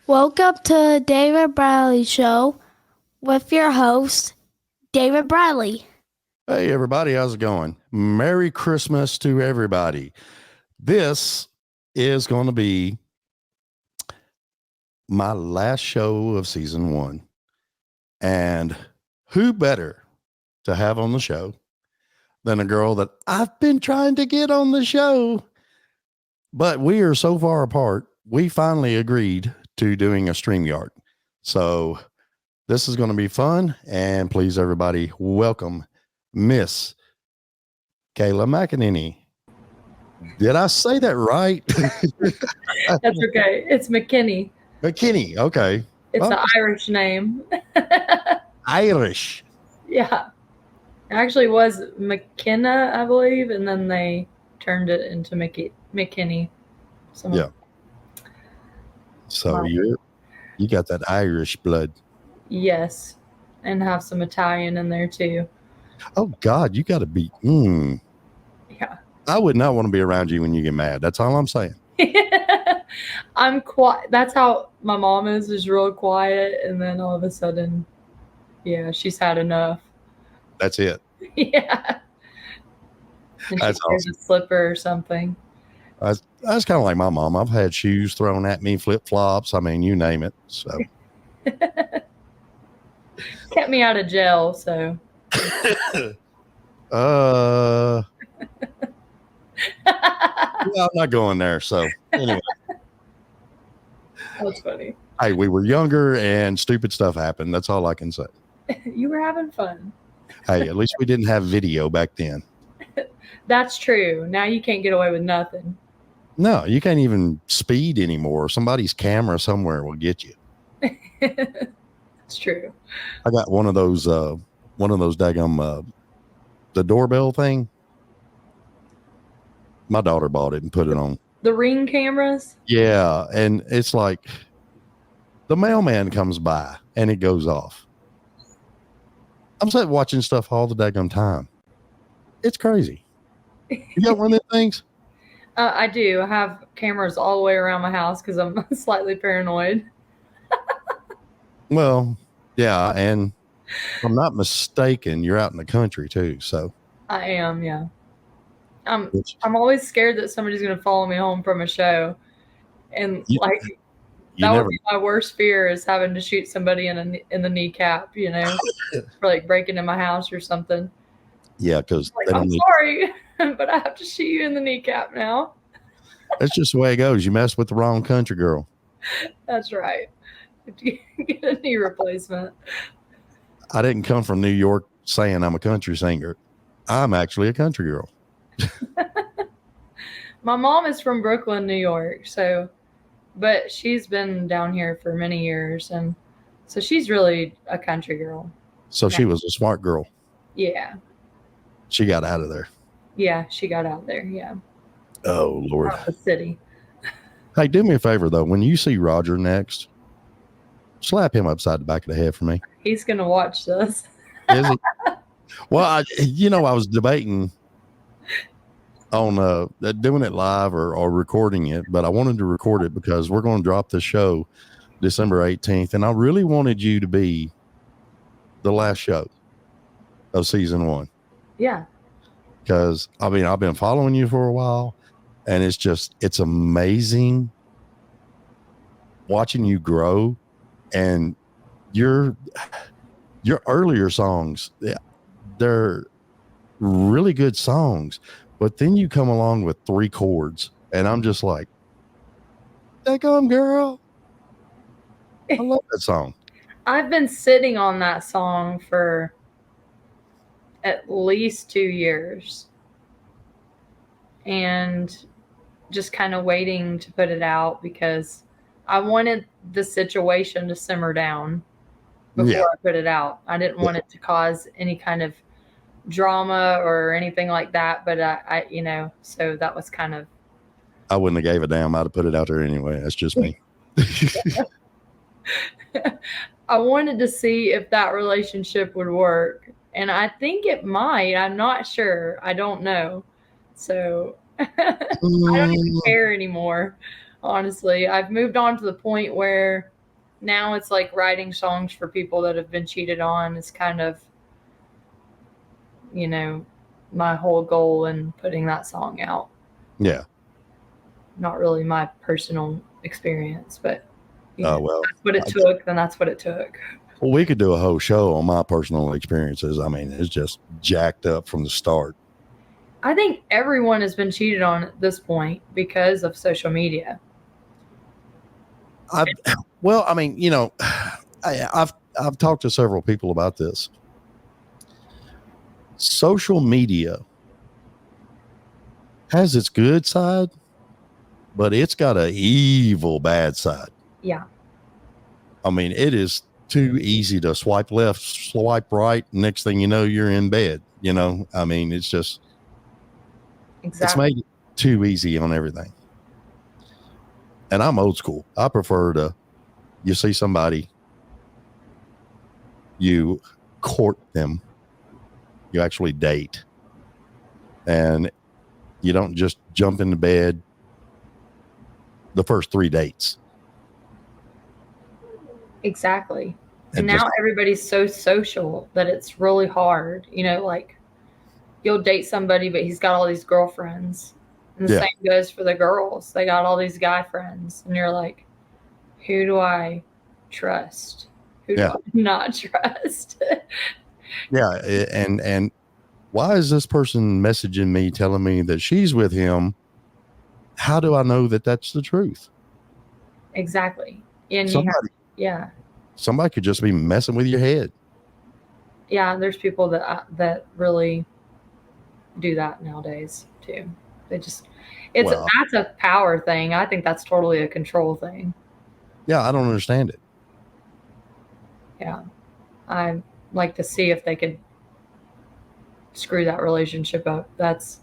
Welcome to David Bradley Show with your host, David Bradley. Hey, everybody, how's it going? Merry Christmas to everybody. This is going to be my last show of season 1. And who better to have on the show than a girl that I've been trying to get on the show? But we are so far apart, we finally agreed to doing a StreamYard. So this is going to be fun. And please, everybody, welcome Miss Kayla McKinney. Did I say that right? That's okay. It's McKinney. McKinney. Okay. It's an Irish name. Irish. Yeah. It actually was McKenna, I believe, and then they turned it into McKinney. Yeah. So you got that Irish blood. Yes. And have some Italian in there too. Oh God, you got to be. Yeah. I would not want to be around you when you get mad. That's all I'm saying. I'm quiet. That's how my mom is real quiet. And then all of a sudden, yeah, she's had enough. That's it. Yeah. And that's she wears a slipper or something. That's kind of like my mom. I've had shoes thrown at me, flip-flops. I mean, you name it. So kept me out of jail. So. Well, I'm not going there. So anyway. That's funny. Hey, we were younger and stupid stuff happened. That's all I can say. You were having fun. Hey, at least we didn't have video back then. That's true. Now you can't get away with nothing. No, you can't even speed anymore. Somebody's camera somewhere will get you. It's true. I got one of those daggum the doorbell thing. My daughter bought it and put it on. The Ring cameras? Yeah, and it's like the mailman comes by and it goes off. I'm sitting watching stuff all the daggum time. It's crazy. You got one of them things? I do. I have cameras all the way around my house because I'm slightly paranoid. Well, yeah, and if I'm not mistaken, you're out in the country too, so. I am, yeah. I'm always scared that somebody's going to follow me home from a show, and that would be my worst fear, is having to shoot somebody in the kneecap, for like breaking in my house or something. Yeah, because I'm sorry, but I have to shoot you in the kneecap now. That's just the way it goes. You mess with the wrong country girl. That's right. Get a knee replacement. I didn't come from New York saying I'm a country singer. I'm actually a country girl. My mom is from Brooklyn, New York, but she's been down here for many years, and so she's really a country girl. So she was a smart girl. Yeah. She got out of there. Yeah, she got out there. Yeah. Oh Lord. Out of the city. Hey, do me a favor though. When you see Roger next, slap him upside the back of the head for me. He's gonna watch this. Is he? Well, I was debating on doing it live or recording it, but I wanted to record it because we're going to drop the show December 18th, and I really wanted you to be the last show of season 1. Yeah. Because I've been following you for a while, and it's amazing watching you grow, and your earlier songs, they're really good songs, but then you come along with 3 chords, and I'm just like, daggum girl. I love that song. I've been sitting on that song for at least 2 years and just kind of waiting to put it out because I wanted the situation to simmer down before I put it out. I didn't want it to cause any kind of drama or anything like that, but I so that was kind of. I wouldn't have gave a damn. I'd have put it out there anyway. That's just me. I wanted to see if that relationship would work, and I think it might. I'm not sure. I don't know. So I don't even care anymore. Honestly, I've moved on to the point where now it's like writing songs for people that have been cheated on is kind of, you know, my whole goal in putting that song out. Yeah. Not really my personal experience, but you know, Well, that's what it took, then that's what it took. Well, we could do a whole show on my personal experiences. I mean, it's just jacked up from the start. I think everyone has been cheated on at this point because of social media. Well, I mean, you know, I've talked to several people about this. Social media has its good side, but it's got an evil bad side. Yeah. I mean, it is too easy to swipe left, swipe right. Next thing you know, you're in bed. You know, I mean, it's just, Exactly. It's made it too easy on everything. And I'm old school. I prefer you see somebody, you court them, you actually date, and you don't just jump into bed the first 3 dates. Exactly. And now everybody's so social that it's really hard. You know, like you'll date somebody, but he's got all these girlfriends. And the same goes for the girls. They got all these guy friends. And you're like, who do I trust? Who do I not trust? Yeah. And why is this person messaging me, telling me that she's with him? How do I know that that's the truth? Exactly. And somebody could just be messing with your head. Yeah. There's people that really do that nowadays too. They just, that's a power thing. I think that's totally a control thing. Yeah. I don't understand it. Yeah. I like to see if they could screw that relationship up. That's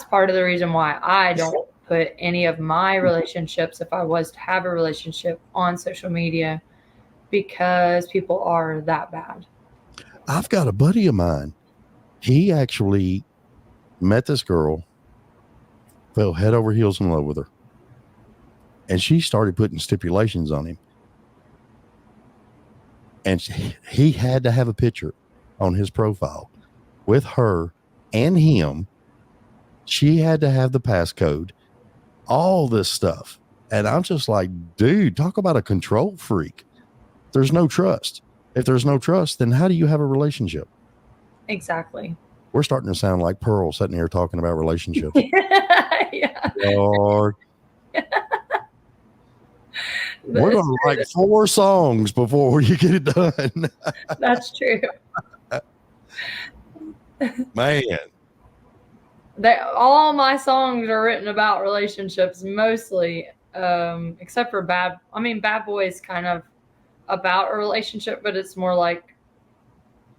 part of the reason why I don't put any of my relationships, if I was to have a relationship, on social media, because people are that bad. I've got a buddy of mine. He actually met this girl, fell head over heels in love with her, and she started putting stipulations on him. And he had to have a picture on his profile with her and him. She had to have the passcode, all this stuff. And I'm just like, dude, talk about a control freak. There's no trust. If there's no trust, then how do you have a relationship? Exactly. We're starting to sound like Pearl sitting here talking about relationships. Yeah. Lord. We're going to write 4 songs before you get it done. That's true. Man. All my songs are written about relationships mostly, except for Bad Boy is kind of about a relationship, but it's more like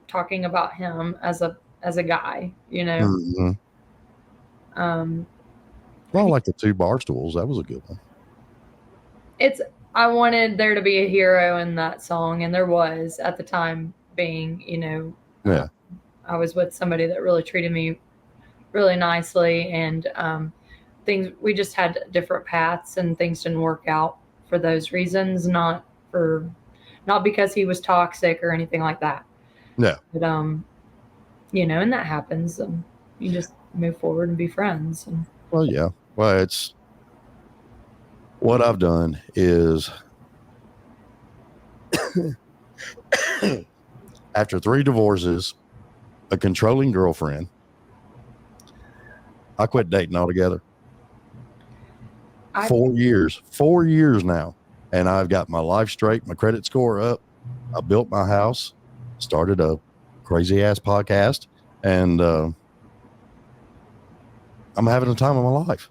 talking about him as a guy, you know. Mm-hmm. Well, like the 2 bar stools, that was a good one. I wanted there to be a hero in that song, and there was at the time being, you know. Yeah. I was with somebody that really treated me really nicely, and we just had different paths, and things didn't work out for those reasons, not because he was toxic or anything like that. Yeah. But you know, and that happens, and you just move forward and be friends. And well, yeah. Well, it's what I've done is after 3 divorces, a controlling girlfriend, I quit dating altogether. 4 years now. And I've got my life straight, my credit score up. I built my house, started a crazy ass podcast, and I'm having the time of my life.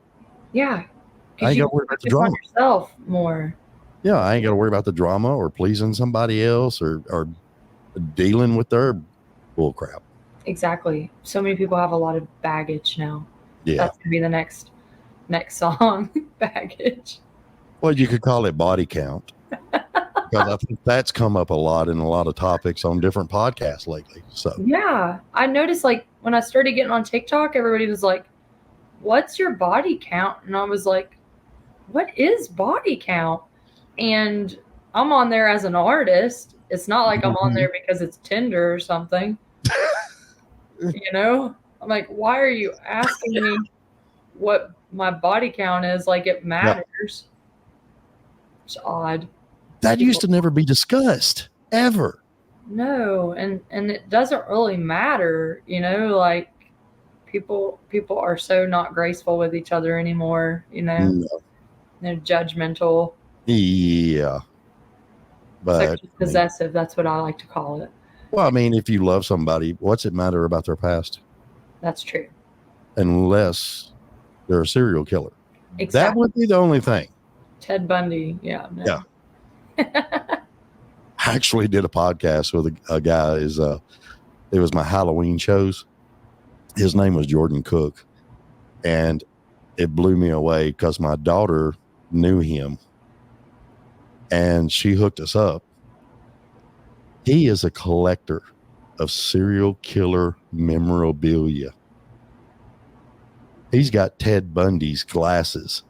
Yeah. I ain't got to worry about the drama. On yourself more. Yeah, I ain't got to worry about the drama or pleasing somebody else or dealing with their bull crap. Exactly. So many people have a lot of baggage now. Yeah. That's going to be the next song, baggage. Well, you could call it body count. Because I think that's come up a lot in a lot of topics on different podcasts lately. So yeah, I noticed like when I started getting on TikTok, everybody was like, "What's your body count?" And I was like, "What is body count?" And I'm on there as an artist. It's not like I'm on there because it's Tinder or something. I'm like, why are you asking me what my body count is? Like it matters. It's odd. That used to never be discussed ever. No, and it doesn't really matter, like people are so not graceful with each other anymore, No. They're judgmental. Yeah. But possessive, that's what I like to call it. Well, I mean, if you love somebody, what's it matter about their past? That's true. Unless they're a serial killer. Exactly. That would be the only thing. Ted Bundy. Yeah. No. Yeah. I actually did a podcast with a guy. It was my Halloween shows. His name was Jordan Cook. And it blew me away because my daughter knew him. And she hooked us up. He is a collector of serial killer memorabilia. He's got Ted Bundy's glasses,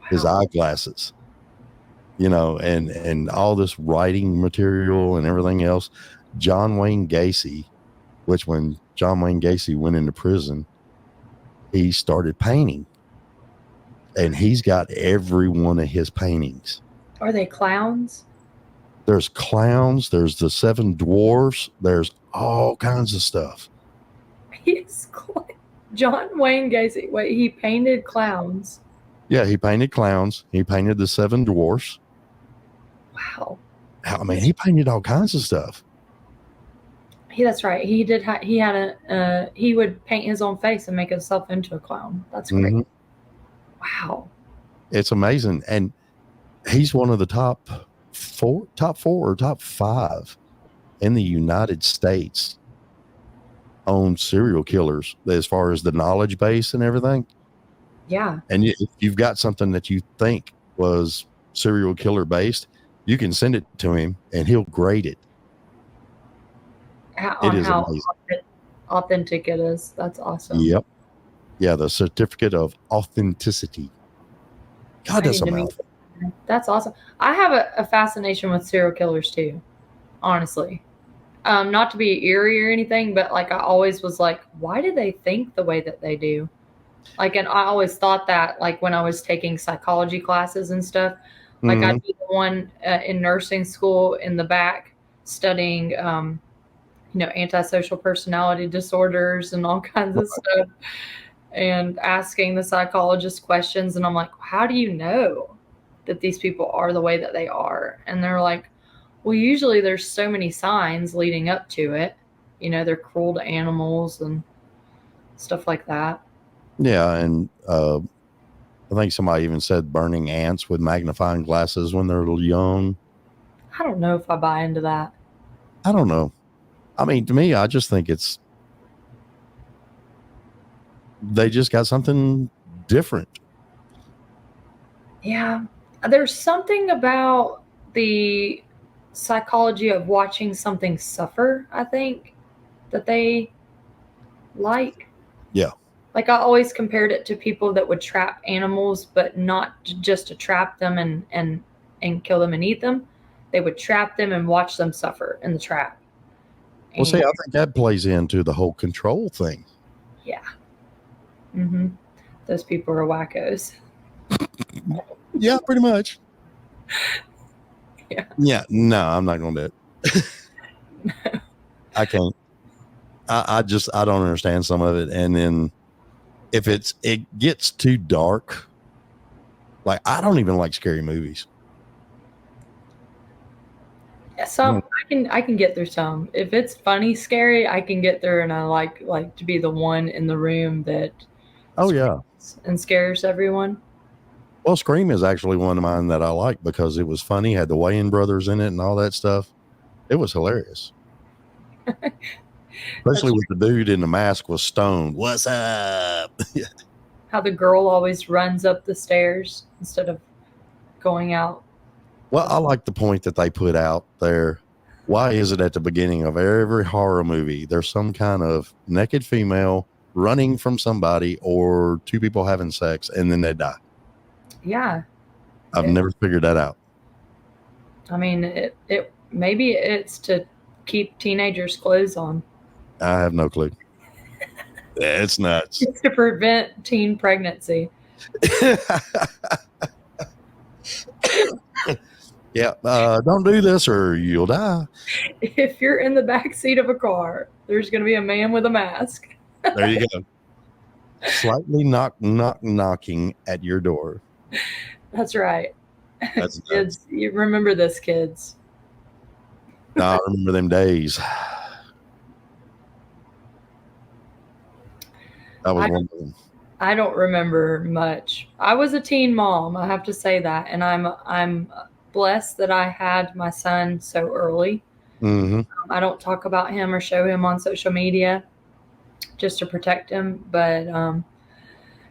his eyeglasses, and all this writing material and everything else. John Wayne Gacy, which when John Wayne Gacy went into prison, he started painting. And he's got every one of his paintings. Are they clowns? There's clowns. There's the 7 dwarfs. There's all kinds of stuff. He's John Wayne Gacy. Wait, he painted clowns. Yeah, he painted clowns. He painted the 7 dwarfs. Wow. I mean, he painted all kinds of stuff. That's right. He did. He would paint his own face and make himself into a clown. That's great. Mm-hmm. Wow. It's amazing. And he's one of the top 4 or top 5 in the United States on serial killers as far as the knowledge base and everything. Yeah. And if you've got something that you think was serial killer based, you can send it to him and he'll grade it. How authentic it is. That's awesome. Yep. Yeah, the certificate of authenticity. God, that's amazing. That's awesome. I have a fascination with serial killers too, honestly. Not to be eerie or anything, but like I always was like, why do they think the way that they do? Like, and I always thought that, like when I was taking psychology classes and stuff, like I'd be the one in nursing school in the back studying, antisocial personality disorders and all kinds of stuff, and asking the psychologist questions. And I'm like, how do you know that these people are the way that they are? And they're like, well, usually there's so many signs leading up to it. They're cruel to animals and stuff like that. Yeah. And I think somebody even said burning ants with magnifying glasses when they're young. I don't know if I buy into that. I don't know. I mean, to me, I just think they just got something different. Yeah. There's something about the psychology of watching something suffer, I think, that they like. Yeah. Like I always compared it to people that would trap animals, but not just to trap them and kill them and eat them. They would trap them and watch them suffer in the trap. Well, see, I think that plays into the whole control thing. Yeah. Mm-hmm. Those people are wackos. Yeah, pretty much. Yeah. Yeah. No, I'm not going to do it. No. I can't. I don't understand some of it. And then if it gets too dark, like I don't even like scary movies. Some I can get through some. If it's funny, scary, I can get through, and I like to be the one in the room that and scares everyone. Well, Scream is actually one of mine that I like because it was funny, had the Wayans brothers in it and all that stuff. It was hilarious. Especially with the dude in the mask was stoned. What's up? How the girl always runs up the stairs instead of going out. Well, I like the point that they put out there. Why is it at the beginning of every horror movie, there's some kind of naked female running from somebody or 2 people having sex and then they die? Yeah. I've never figured that out. I mean, it maybe it's to keep teenagers' clothes on. I have no clue. It's nuts. It's to prevent teen pregnancy. Yeah, don't do this or you'll die. If you're in the back seat of a car, there's going to be a man with a mask. There you go. Slightly knocking at your door. That's right. That's nuts. Kids, you remember this, kids. No, I remember them days. That was one of them. I don't remember much. I was a teen mom, I have to say that, and I'm blessed that I had my son so early. Mm-hmm. I don't talk about him or show him on social media just to protect him, but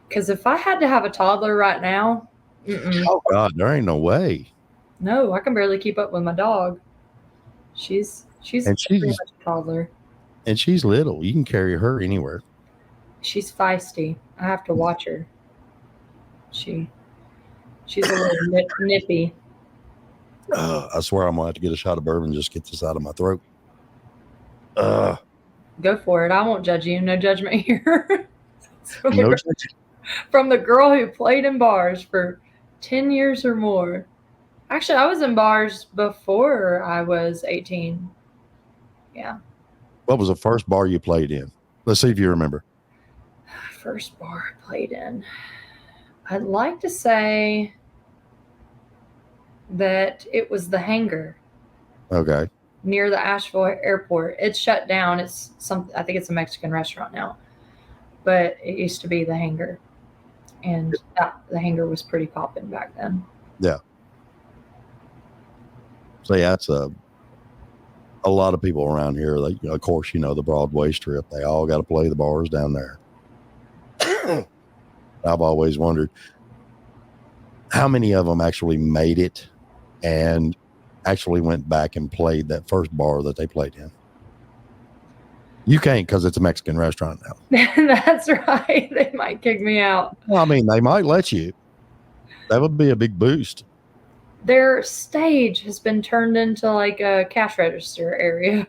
because if I had to have a toddler right now, Oh God, there ain't no way. no, I can barely keep up with my dog. She's pretty much a toddler. And she's little. You can carry her anywhere. She's feisty. I have to watch her. She's a little nippy. I swear I'm gonna have to get a shot of bourbon just to get this out of my throat. Go for it. I won't judge you. No judgment here. No judgment. From the girl who played in bars for 10 years or more. Actually, I was in bars before I was 18. Yeah. What was the first bar you played in? Let's see if you remember. First bar I played in. I'd like to say that it was the Hangar. Okay. Near the Asheville airport. It's shut down. I think it's a Mexican restaurant now. But it used to be the Hangar. And the Hangar was pretty popping back then. Yeah. So yeah, it's a lot of people around here. Like, of course, the Broadway Strip. They all got to play the bars down there. I've always wondered how many of them actually made it and actually went back and played that first bar that they played in. You can't, because it's a Mexican restaurant now. That's right. They might kick me out. Well, I mean, they might let you. That would be a big boost. Their stage has been turned into like a cash register area.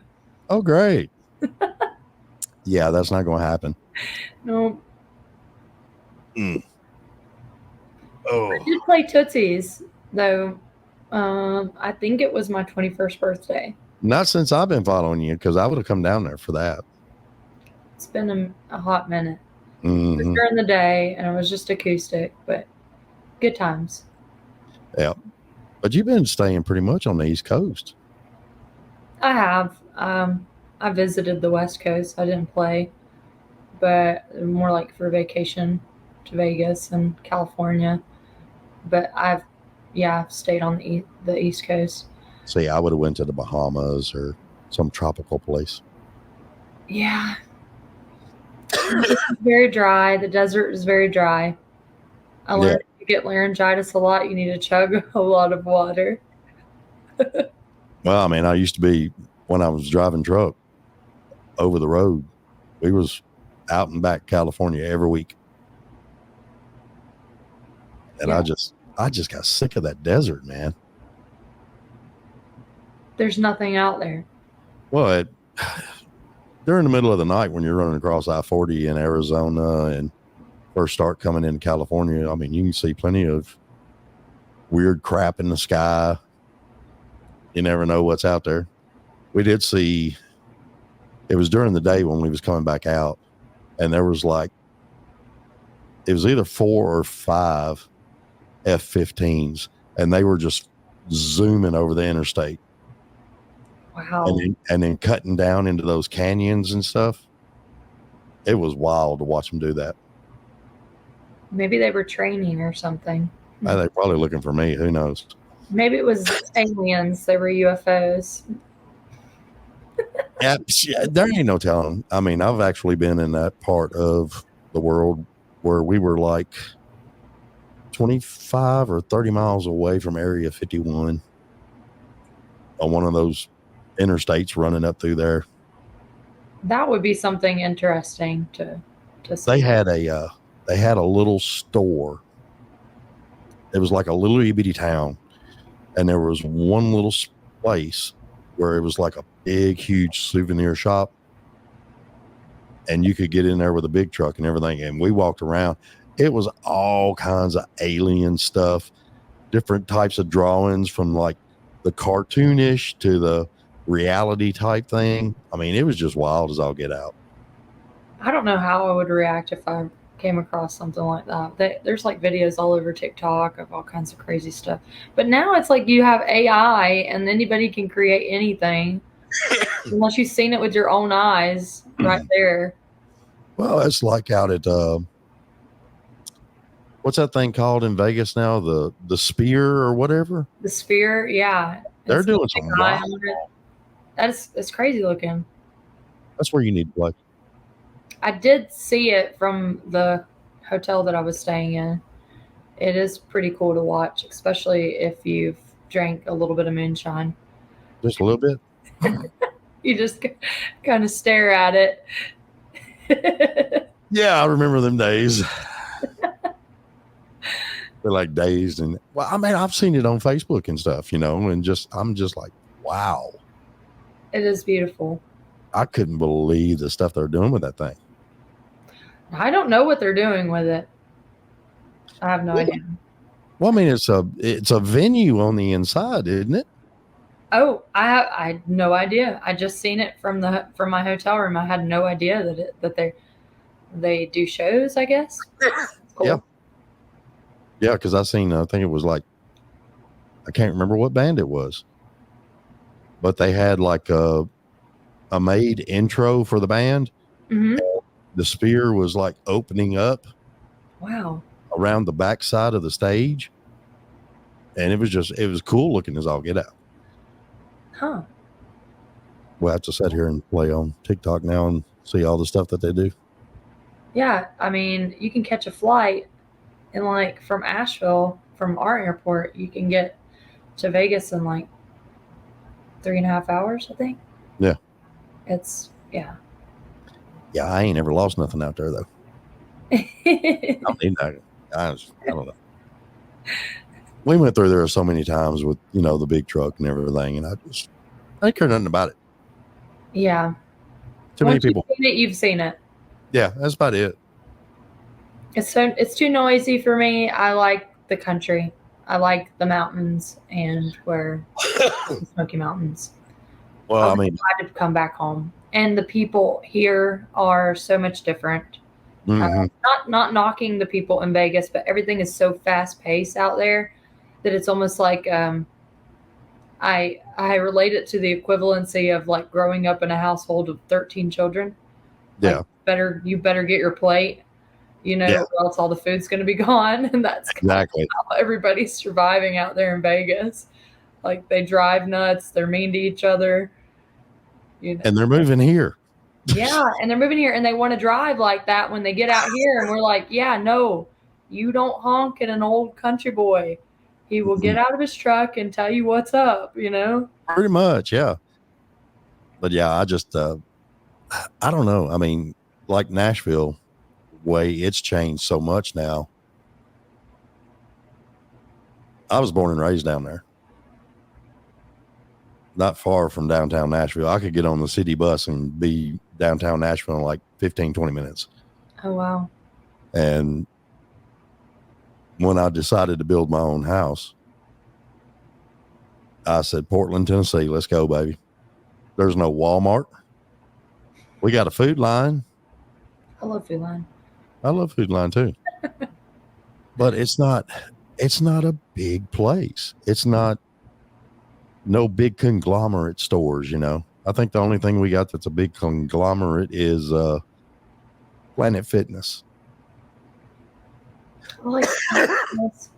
Oh, great. Yeah, that's not going to happen. No. Mm. Oh. I did play Tootsies, though. I think it was my 21st birthday. Not since I've been following you, because I would have come down there for that. It's been a hot minute. Mm-hmm. It was during the day, and it was just acoustic, but good times. Yeah. But you've been staying pretty much on the East Coast. I have. I visited the West Coast. I didn't play, but more like for vacation to Vegas and California. But I've stayed on the East Coast. See, I would have went to the Bahamas or some tropical place. Yeah. It's very dry. The desert is very dry. I learned if you get laryngitis a lot, you need to chug a lot of water. Well, I mean, I used to be, when I was driving truck over the road, we was out and back California every week. And I just got sick of that desert, man. There's nothing out there. Well, during the middle of the night when you're running across I-40 in Arizona and first start coming into California, I mean, you can see plenty of weird crap in the sky. You never know what's out there. We did see, it was during the day when we was coming back out, and there was it was either 4 or 5 F-15s, and they were just zooming over the interstate. Wow. And then cutting down into those canyons and stuff. It was wild to watch them do that. Maybe they were training or something. They're probably looking for me. Who knows? Maybe it was aliens. They were UFOs. Yeah, there ain't no telling. I mean, I've actually been in that part of the world where we were like 25 or 30 miles away from Area 51 on one of those interstates running up through there. That would be something interesting to see. They had a little store. It was like a little itty bitty town, and there was one little place where it was like a big, huge souvenir shop, and you could get in there with a big truck and everything. And we walked around. It was all kinds of alien stuff, different types of drawings from like the cartoonish to the reality type thing. I mean, it was just wild as all get out. I don't know how I would react if I came across something like that. There's like videos all over TikTok of all kinds of crazy stuff. But now it's like you have AI and anybody can create anything unless you've seen it with your own eyes right there. Well, it's like out at what's that thing called in Vegas now? The Sphere or whatever. The Sphere, yeah. They're It's doing some eye wild. on it. It's crazy looking. That's where you need to play. I did see it from the hotel that I was staying in. It is pretty cool to watch, especially if you've drank a little bit of moonshine. Just a little bit. You just kind of stare at it. Yeah, I remember them days. They're like dazed, and well, I mean, I've seen it on Facebook and stuff, and I'm just like, wow. It is beautiful. I couldn't believe the stuff they're doing with that thing. I don't know what they're doing with it. I have no idea. Well, I mean, it's a venue on the inside, isn't it? Oh, I had no idea. I just seen it from my hotel room. I had no idea that they do shows, I guess. Cool. Yeah. Yeah, because I think it was like, I can't remember what band it was, but they had like a made intro for the band. Mm-hmm. The Sphere was like opening up. Wow. Around the back side of the stage, and it was cool looking as all get out. Huh. We'll have to sit here and play on TikTok now and see all the stuff that they do. Yeah, I mean, you can catch a flight and like from Asheville, from our airport, you can get to Vegas in like 3.5 hours, I think. Yeah. Yeah, I ain't ever lost nothing out there though. I don't need that. I don't know. We went through there so many times with the big truck and everything, and I didn't care nothing about it. Yeah. Too many people. You've seen it. Yeah, that's about it. It's too noisy for me. I like the country. I like the mountains and where the Smoky Mountains. Well, I mean, glad to come back home, and the people here are so much different. Mm-hmm. Not knocking the people in Vegas, but everything is so fast paced out there that it's almost like I relate it to the equivalency of like growing up in a household of 13 children. Yeah. Like, you better get your plate, or else all the food's going to be gone. And that's exactly how everybody's surviving out there in Vegas. Like they drive nuts. They're mean to each other. And they're moving here. Yeah, and they're moving here, and they want to drive like that when they get out here, and we're like, yeah, no, you don't honk at an old country boy. He will get out of his truck and tell you what's up, Pretty much, yeah. But yeah, I just, I don't know. I mean, like Nashville, way it's changed so much now. I was born and raised down there. Not far from downtown Nashville. I could get on the city bus and be downtown Nashville in like 15, 20 minutes. Oh, wow. And when I decided to build my own house, I said, Portland, Tennessee, let's go, baby. There's no Walmart. We got a Food Line. I love Food Line. I love Food Line too. But it's not a big place. It's not no big conglomerate stores, I think the only thing we got that's a big conglomerate is Planet Fitness. I like that.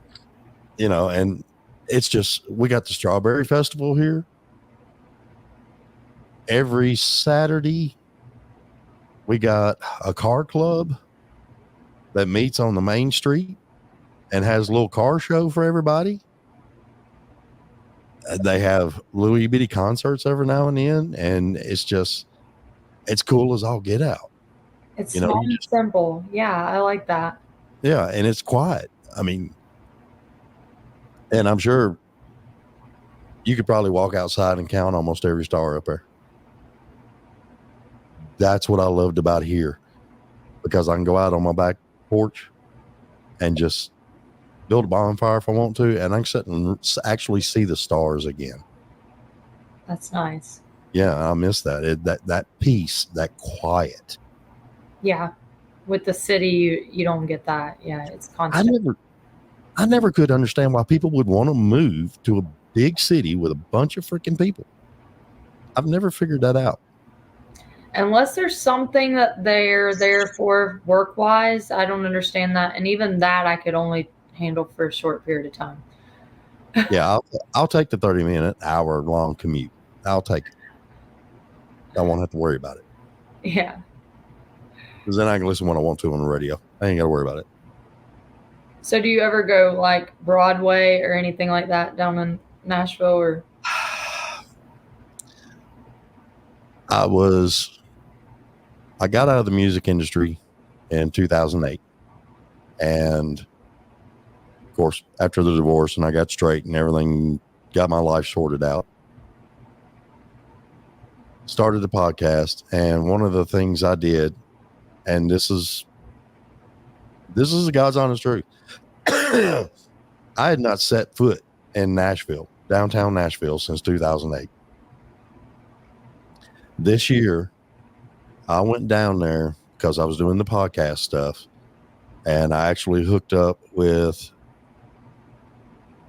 And it's just, we got the Strawberry Festival here. Every Saturday, we got a car club that meets on the main street and has a little car show for everybody. They have little bitty concerts every now and then, and it's cool as all get out. It's small and simple. Yeah, I like that. Yeah, and it's quiet. I mean, and I'm sure You could probably walk outside and count almost every star up there. That's what I loved about here, because I can go out on my back porch and just build a bonfire if I want to, and I can sit and actually see the stars again. That's nice. Yeah, I miss that. That peace, that quiet. Yeah. With the city, you don't get that. Yeah, it's constant. I never could understand why people would want to move to a big city with a bunch of freaking people. I've never figured that out. Unless there's something that they're there for work-wise, I don't understand that. And even that I could only handle for a short period of time. Yeah, I'll take the 30-minute, hour-long commute. I'll take it. I won't have to worry about it. Yeah. Because then I can listen when I want to on the radio. I ain't got to worry about it. So do you ever go like Broadway or anything like that down in Nashville? Or I got out of the music industry in 2008. And of course, after the divorce and I got straight and everything, got my life sorted out, started the podcast. And one of the things I did, and this is the God's honest truth, I had not set foot in Nashville, downtown Nashville, since 2008. This year, I went down there because I was doing the podcast stuff, and I actually hooked up with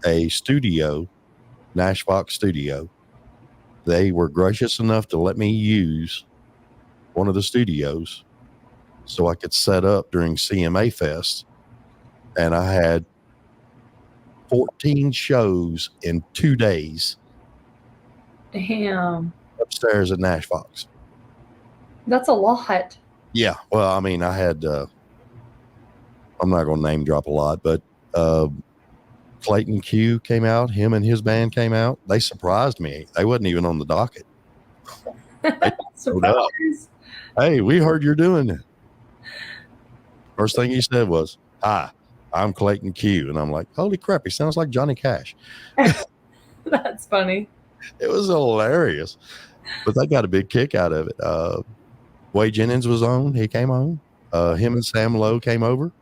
a studio, Nash Fox Studio. They were gracious enough to let me use one of the studios so I could set up during CMA Fest, and I had 14 shows in 2 days. damn, Upstairs at Nash Fox. that's a lot. Yeah. Well, I mean, I had, I'm not going to name drop a lot, but Clayton Q came out. Him and his band came out. They surprised me. They wasn't even on the docket. Surprise. Hey, we heard you're doing it. First thing he said was, "Hi, I'm Clayton Q." And I'm like, holy crap, he sounds like Johnny Cash. That's funny. It was hilarious. But they got a big kick out of it. Wade Jennings was on. He came on. Him and Sam Lowe came over.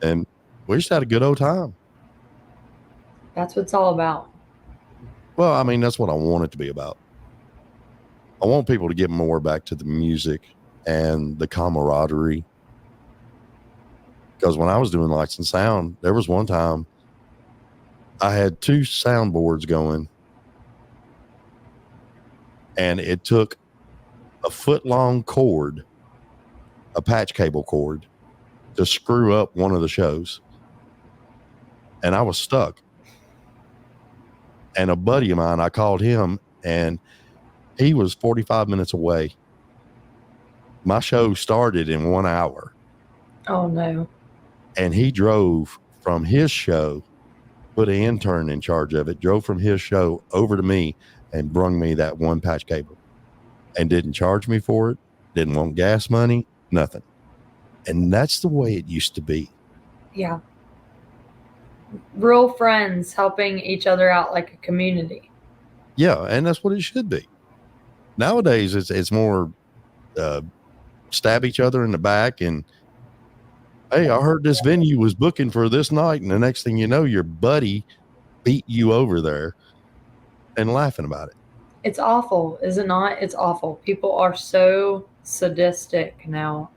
And we just had a good old time. That's what it's all about. Well, I mean, that's what I want it to be about. I want people to get more back to the music and the camaraderie. Because when I was doing lights and sound, there was one time I had 2 soundboards going, and it took a 1-foot-long cord, a patch cable cord, to screw up one of the shows. And I was stuck. And a buddy of mine, I called him, and he was 45 minutes away. My show started in 1 hour. Oh no. And he drove from his show, put an intern in charge of it, drove from his show over to me and brung me that 1 patch cable, and didn't charge me for it, didn't want gas money, nothing. And that's the way it used to be. Yeah. Real friends helping each other out like a community. Yeah, and that's what it should be. Nowadays, it's more stab each other in the back and, hey, I heard this venue was booking for this night, and the next thing you know, your buddy beat you over there and laughing about it. It's awful, is it not? It's awful. People are so sadistic now.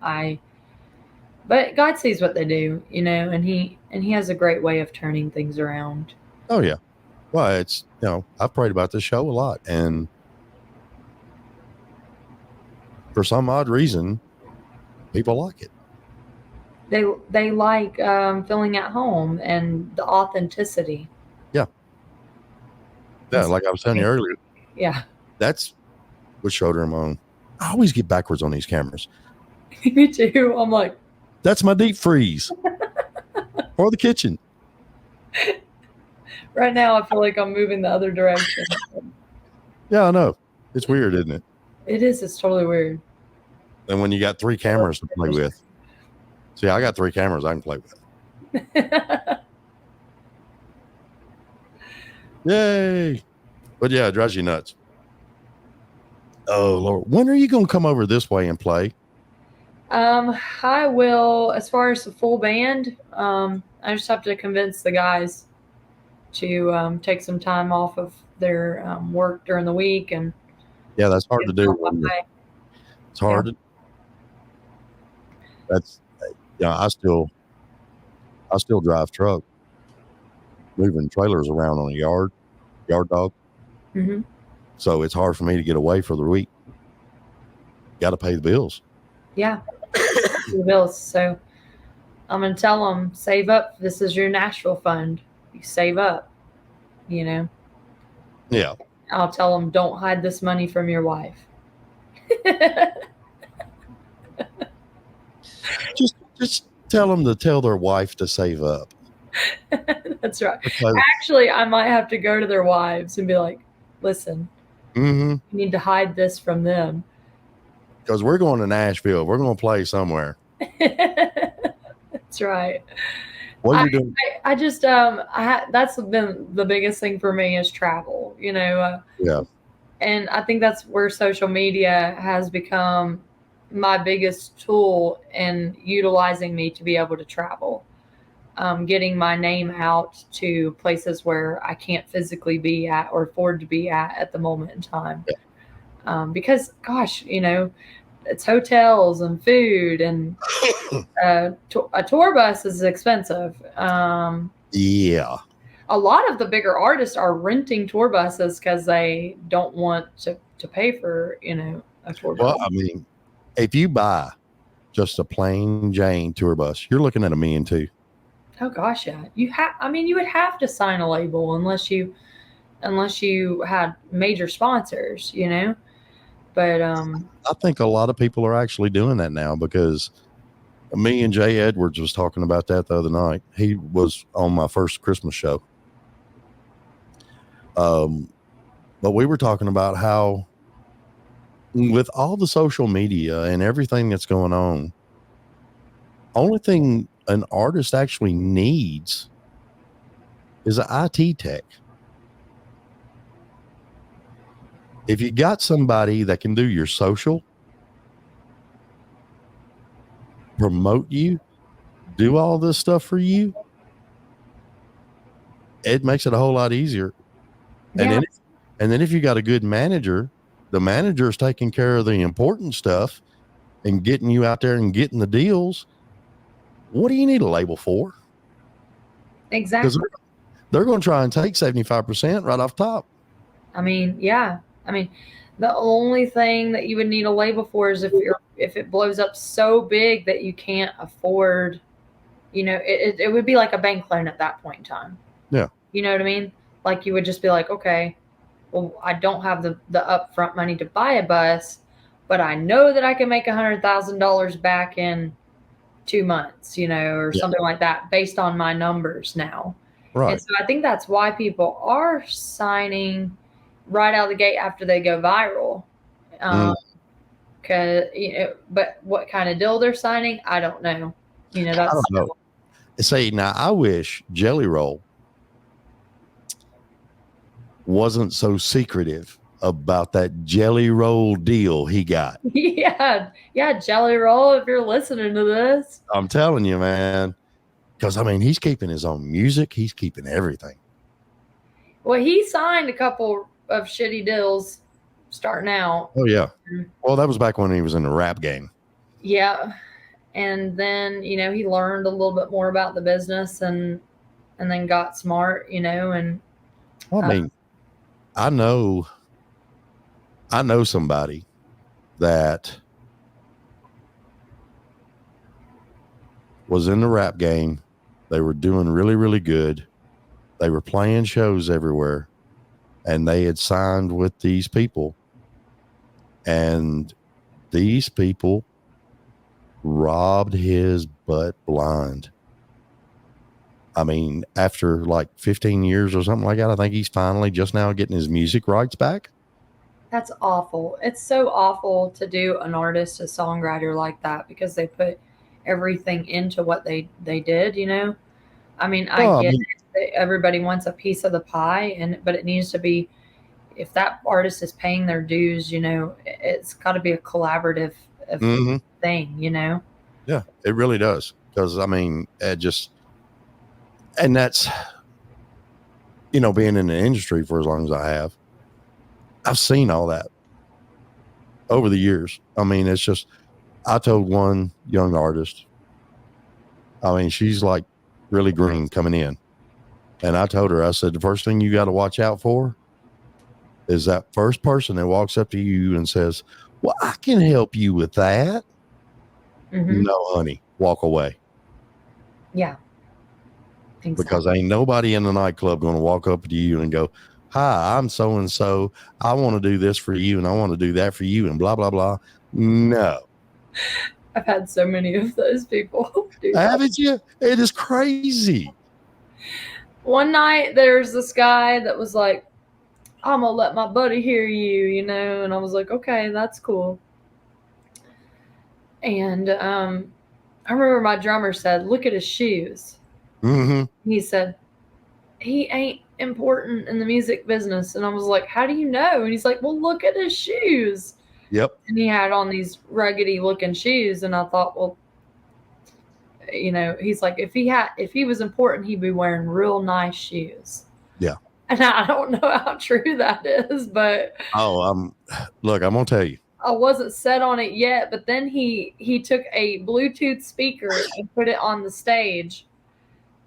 But God sees what they do, and he has a great way of turning things around. Oh yeah. Well, it's, I've prayed about this show a lot, and for some odd reason, people like it. They like feeling at home and the authenticity. Yeah. Yeah, like I was telling you earlier. Yeah. That's what shoulder I'm on. I always get backwards on these cameras. Me too. I'm like, that's my deep freeze. Or the kitchen. Right now, I feel like I'm moving the other direction. Yeah, I know. It's weird, isn't it? It is. It's totally weird. And when you got 3 cameras to play with. See, I got 3 cameras I can play with. Yay. But yeah, it drives you nuts. Oh Lord, when are you gonna come over this way and play? I will. As far as the full band, I just have to convince the guys to take some time off of their work during the week and Yeah, that's hard to do. It's hard. Yeah. That's I still drive truck, moving trailers around on a yard dog. Mm-hmm. So it's hard for me to get away for the week. Got to pay the bills. Yeah, the bills. So I'm gonna tell them, save up. This is your Nashville fund. You save up. You know. Yeah. I'll tell them, don't hide this money from your wife. Just tell them to tell their wife to save up. That's right. Because, actually, I might have to go to their wives and be like, listen, you need to hide this from them. Because we're going to Nashville. We're going to play somewhere. That's right. What are you doing? I just, that's been the biggest thing for me is travel, Yeah. And I think that's where social media has become my biggest tool in utilizing me to be able to travel. Getting my name out to places where I can't physically be at or afford to be at the moment in time. Yeah. Because, gosh, it's hotels and food and a tour bus is expensive. Yeah. A lot of the bigger artists are renting tour buses because they don't want to pay for, a tour bus. Well, I mean, if you buy just a plain Jane tour bus, you're looking at $1 million too. Oh gosh, yeah. You would have to sign a label unless you had major sponsors, But I think a lot of people are actually doing that now because me and Jay Edwards was talking about that the other night. He was on my first Christmas show. But we were talking about how with all the social media and everything that's going on, only thing an artist actually needs is an IT tech. If you got somebody that can do your social, promote you, do all this stuff for you, it makes it a whole lot easier. yeah. And then if you got a good manager, the manager is taking care of the important stuff and getting you out there and getting the deals. What do you need a label for? Exactly. Because they're going to try and take 75% right off top. I mean, yeah. I mean, the only thing that you would need a label for is if it blows up so big that you can't afford, it would be like a bank loan at that point in time. Yeah. You know what I mean? Like you would just be like, okay, well, I don't have the upfront money to buy a bus, but I know that I can make $100,000 back in 2 months, or something like that based on my numbers now. Right. And so I think that's why people are signing right out of the gate after they go viral. Cause, but what kind of deal they're signing, I don't know. That's I don't know. See, now I wish Jelly Roll wasn't so secretive about that Jelly Roll deal he got. Yeah, Jelly Roll, if you're listening to this. I'm telling you, man. Because, I mean, he's keeping his own music. He's keeping everything. Well, he signed a couple of shitty deals starting out. Oh, yeah. Well, that was back when he was in the rap game. Yeah. And then, he learned a little bit more about the business and then got smart, and. Well, I mean, I know somebody that was in the rap game. They were doing really, really good. They were playing shows everywhere, and they had signed with these people. And these people robbed his butt blind. I mean, after like 15 years or something like that, I think he's finally just now getting his music rights back. That's awful. It's so awful to do an artist, a songwriter like that because they put everything into what they did, I mean, I get it. Everybody wants a piece of the pie, but it needs to be if that artist is paying their dues, it's got to be a collaborative Mhm. thing, Yeah, it really does. Because I mean, and that's, being in the industry for as long as I have, I've seen all that over the years. I mean, it's just, I told one young artist, I mean, she's like really green coming in. And I told her, I said, the first thing you got to watch out for is that first person that walks up to you and says, well, I can help you with that. Mm-hmm. No, honey, walk away. Yeah. Exactly. Because ain't nobody in the nightclub going to walk up to you and go, hi, I'm so-and-so. I want to do this for you and I want to do that for you and blah, blah, blah. No. I've had so many of those people. Haven't you? It is crazy. One night there's this guy that was like, I'm going to let my buddy hear you, and I was like, okay, that's cool. And I remember my drummer said, look at his shoes. Mm-hmm. He said, he ain't important in the music business. And I was like, how do you know? And he's like, well, look at his shoes. Yep. And he had on these ruggedy looking shoes. And I thought, well, he's like, if he was important, he'd be wearing real nice shoes. Yeah. And I don't know how true that is, but look, I'm gonna tell you. I wasn't set on it yet. But then he took a Bluetooth speaker and put it on the stage,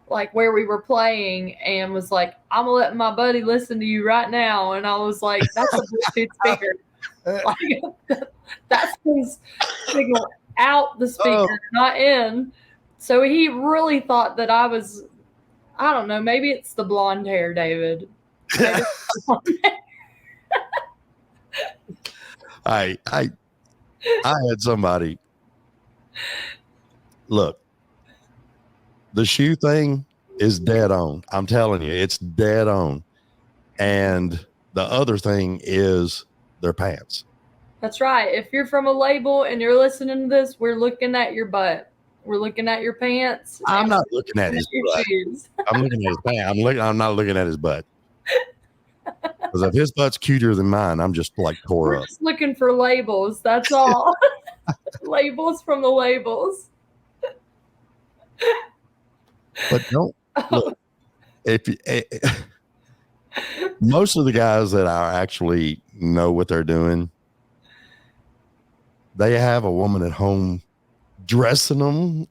like where we were playing, and was like, I'm gonna let my buddy listen to you right now. And I was like, that's a Bluetooth speaker. Like, that's his signal out the speaker, not in. So he really thought that I was, I don't know, maybe it's the blonde hair, David. I had somebody, look, the shoe thing is dead on. I'm telling you, it's dead on. And the other thing is their pants. That's right. If you're from a label and you're listening to this, we're looking at your butt. We're looking at your pants. I'm not looking at his butt. Shoes. I'm looking at his pants. I'm not looking at his butt. Because if his butt's cuter than mine, I'm just like tore We're up. just looking for labels. That's all. Labels from the labels. But don't look. Most of the guys that I actually know what they're doing, they have a woman at home dressing them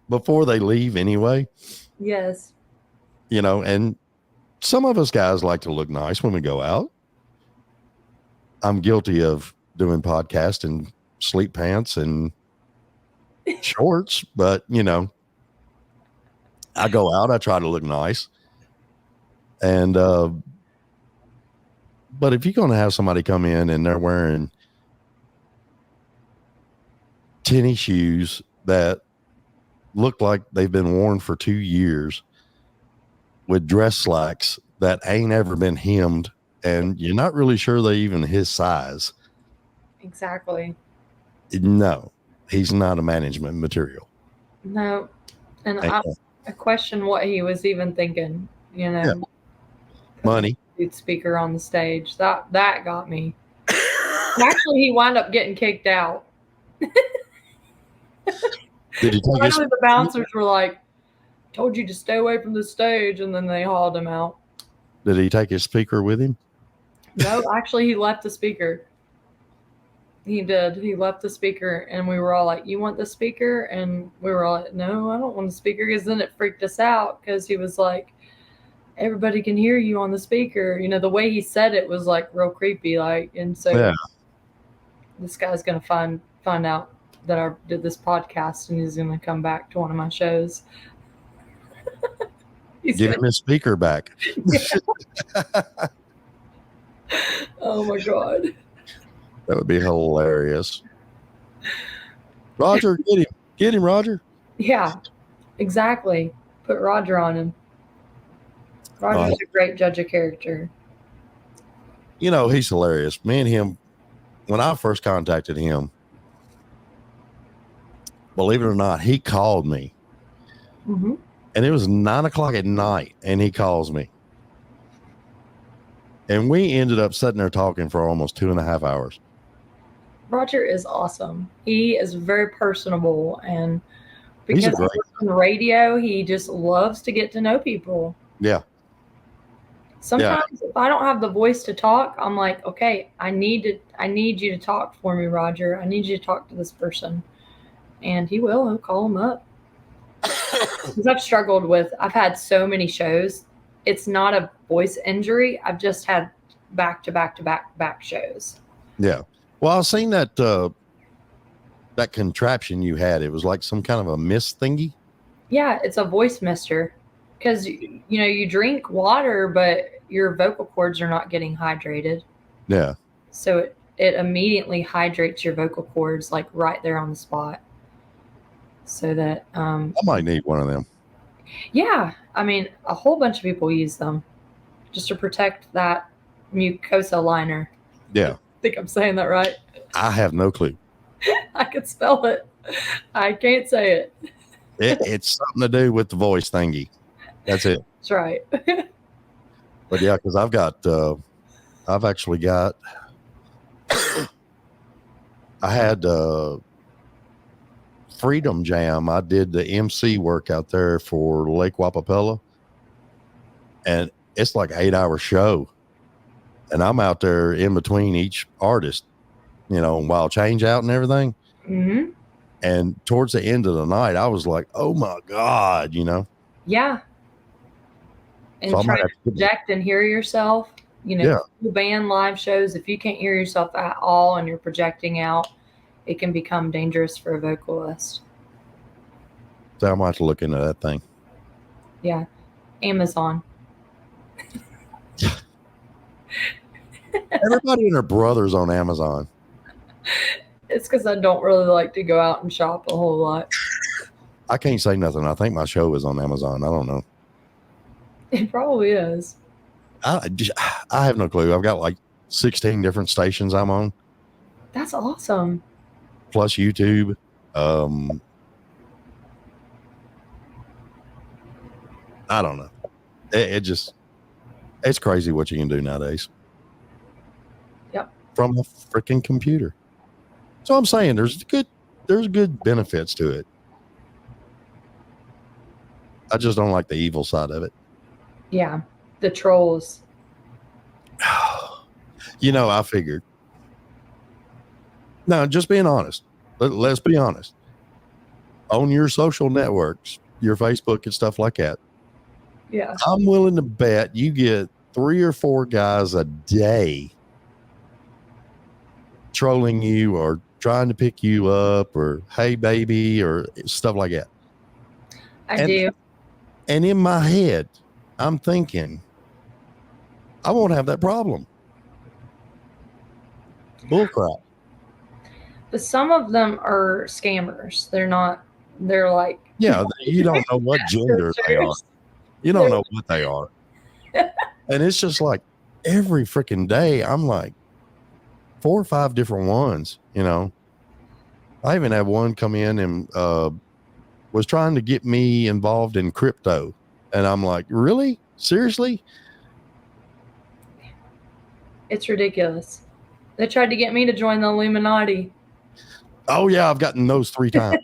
before they leave anyway. Yes. And some of us guys like to look nice when we go out. I'm guilty of doing podcasts in sleep pants and shorts, but I go out, I try to look nice. And, but if you're going to have somebody come in and they're wearing tennis shoes that look like they've been worn for 2 years with dress slacks that ain't ever been hemmed, and you're not really sure they even his size. Exactly. No, he's not a management material. No. And I question what he was even thinking, Yeah. Money. Speaker on the stage. That got me. Actually, he wound up getting kicked out. Did he take his- The bouncers were like, told you to stay away from the stage, and then they hauled him out. Did he take his speaker with him? No, actually, he left the speaker. He did. He left the speaker, and we were all like, you want the speaker? And we were all like, no, I don't want the speaker, because then it freaked us out, because he was like, everybody can hear you on the speaker. The way he said it was like real creepy, and so this guy's going to find out that I did this podcast, and he's going to come back to one of my shows. Give him his speaker back. Oh my God. That would be hilarious. Roger, get him, Roger. Yeah, exactly. Put Roger on him. Roger's a great judge of character. He's hilarious. Me and him, when I first contacted him, believe it or not, he called me. Mm-hmm. And it was 9:00 at night, and he calls me. And we ended up sitting there talking for almost 2.5 hours. Roger is awesome. He is very personable, and He's a because he great- works on radio, he just loves to get to know people. Yeah. Sometimes if I don't have the voice to talk, I'm like, okay, I need you to talk for me, Roger. I need you to talk to this person. And he'll call him up. Because I've had so many shows. It's not a voice injury. I've just had back to back to back shows. Yeah. Well, I've seen that that contraption you had. It was like some kind of a mist thingy. Yeah, it's a voice mister. Because you drink water, but your vocal cords are not getting hydrated. Yeah. So it immediately hydrates your vocal cords like right there on the spot. So that I might need one of them. yeah, I mean, a whole bunch of people use them just to protect that mucosa liner. Yeah. I think I'm saying that right. I have no clue. I can spell it. I can't say it. It's something to do with the voice thingy. That's it. That's right. But yeah, because I've actually got, I had Freedom Jam. I did the MC work out there for Lake Wapapella, and it's like an 8-hour show. And I'm out there in between each artist, while change out and everything. Mm-hmm. And towards the end of the night, I was like, oh my God, Yeah. And So I might trying have to to- project and hear yourself. Yeah. Band live shows, if you can't hear yourself at all and you're projecting out, it can become dangerous for a vocalist. So I might have to look into that thing. Yeah. Amazon. Everybody and their brother's on Amazon. It's because I don't really like to go out and shop a whole lot. I can't say nothing. I think my show is on Amazon. I don't know. It probably is. I have no clue. I've got like 16 different stations I'm on, That's awesome. plus YouTube. I don't know. It's crazy what you can do nowadays. Yep. From a freaking computer. So I'm saying there's good benefits to it. I just don't like the evil side of it. Yeah. The trolls. I figured. No, just being honest. Let's be honest. On your social networks, your Facebook and stuff like that, Yeah. I'm willing to bet you get 3 or 4 guys a day trolling you or trying to pick you up or hey baby or stuff like that. I do. And in my head, I'm thinking, I won't have that problem. Bullcrap. But some of them are scammers. They're like, Yeah, you don't know what gender they are. You don't know what they are. And it's just like every freaking day, I'm like 4 or 5 different ones, I even had one come in and was trying to get me involved in crypto. And I'm like, really? Seriously? it's ridiculous. They tried to get me to join the Illuminati. Oh, yeah, I've gotten those 3 times.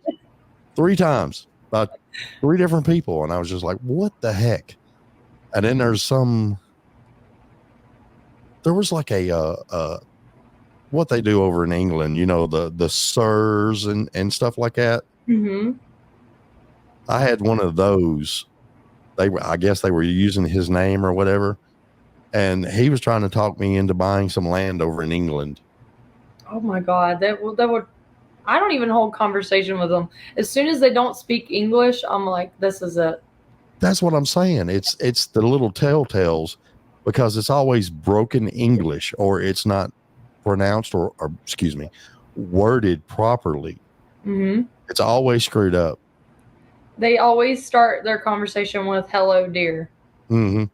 3 times. About 3 different people. And I was just like, what the heck? And then there was like a what they do over in England, the sirs and stuff like that. Mm-hmm. I had one of those. I guess they were using his name or whatever. And he was trying to talk me into buying some land over in England. Oh my God. That would I don't even hold conversation with them. As soon as they don't speak English, I'm like, this is it. That's what I'm saying. It's the little telltales because it's always broken English or it's not pronounced or excuse me, worded properly. Mm-hmm. It's always screwed up. They always start their conversation with "Hello, dear," Mm-hmm.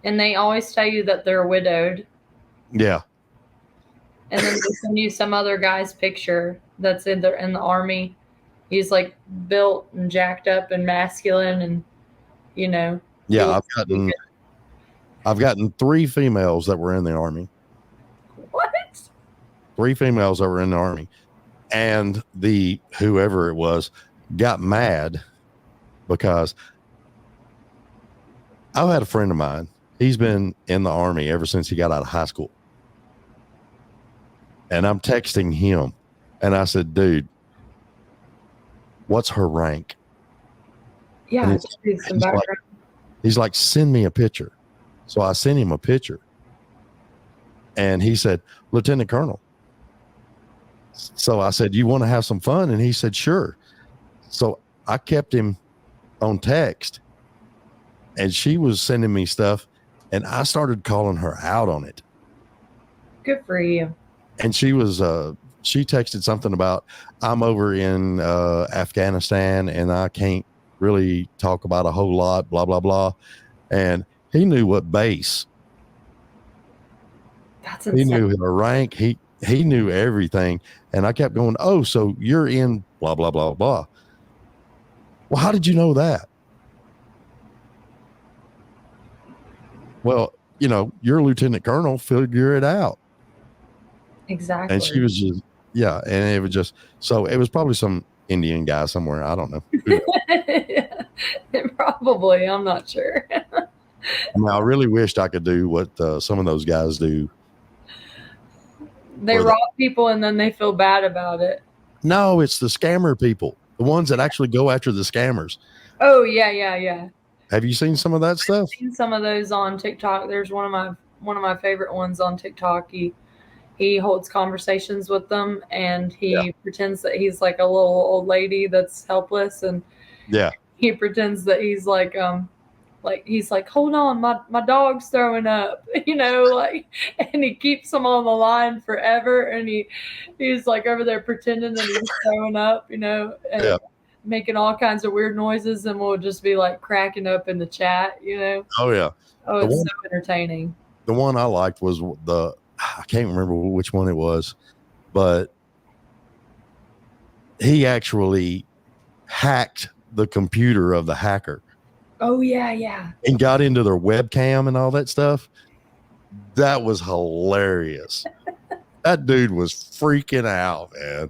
and they always tell you that they're widowed, Yeah. and then they send you some other guy's picture that's in the army. He's like built and jacked up and masculine, and Yeah. I've gotten 3 females that were in the Army. What? 3 females that were in the Army. And the whoever it was got mad because I had a friend of mine. He's been in the Army ever since he got out of high school. And I'm texting him and I said, dude, what's her rank? Yeah, And just need some background. He's like, send me a picture. So I sent him a picture. And he said, Lieutenant Colonel. So I said, you want to have some fun? And he said, sure. So I kept him on text and she was sending me stuff and I started calling her out on it. Good for you. And she was, she texted something about, I'm over in Afghanistan and I can't really talk about a whole lot, blah, blah, blah. And he knew what base. That's insane. He knew her rank. He knew everything. And I kept going, oh, so you're in blah, blah, blah, blah. Well, how did you know that? Well, you know, you're a lieutenant colonel, figure it out. Exactly. And she was just, yeah. And it was just, so it was probably some Indian guy somewhere. I don't know. Yeah, probably. I'm not sure. I mean, I really wished I could do what some of those guys do. They rob people and then they feel bad about it. No, it's the scammer people, the ones that actually go after the scammers. Oh, yeah. Have you seen some of that stuff? I've seen some of those on TikTok. There's one of my favorite ones on TikTok. He holds conversations with them and he pretends that he's like a little old lady that's helpless, and he pretends that he's like he's like, hold on, my dog's throwing up, you know, like, and he keeps them on the line forever, and he's like over there pretending that he's throwing up, you know, and making all kinds of weird noises, and we'll just be like cracking up in the chat, you know. Oh yeah. Oh, it's so entertaining. The one I liked was I can't remember which one it was, but he actually hacked the computer of the hacker. Oh, yeah. And got into their webcam and all that stuff. That was hilarious. That dude was freaking out, man.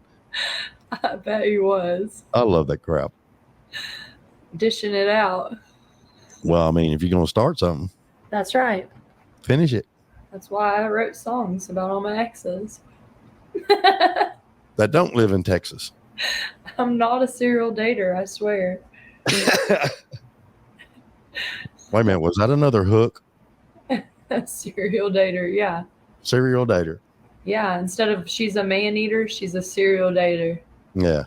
I bet he was. I love that crap. Dishing it out. Well, I mean, if you're going to start something. That's right. Finish it. That's why I wrote songs about all my exes. That don't live in Texas. I'm not a serial dater, I swear. Wait a minute, was that another hook? A serial dater, yeah. Serial dater. Yeah, instead of she's a man eater, she's a serial dater. Yeah.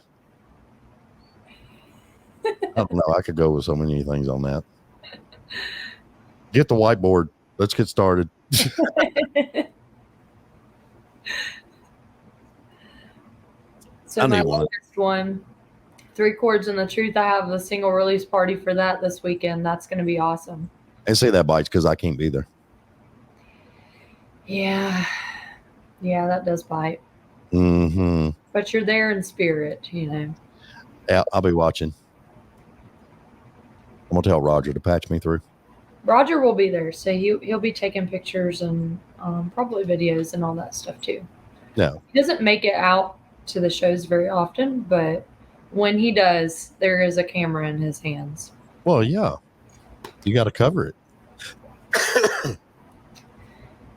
I don't know. I could go with so many things on that. Get the whiteboard. Let's get started. So my latest one, 3 Chords and the Truth, I have the single release party for that this weekend. That's going to be awesome. And say that bites because I can't be there. Yeah, that does bite. Mm-hmm. But you're there in spirit, you know. Yeah, I'll be watching. I'm going to tell Roger to patch me through. Roger will be there, so he'll be taking pictures and probably videos and all that stuff too. No. He doesn't make it out to the shows very often, but when he does, there is a camera in his hands. Well, yeah. You got to cover it.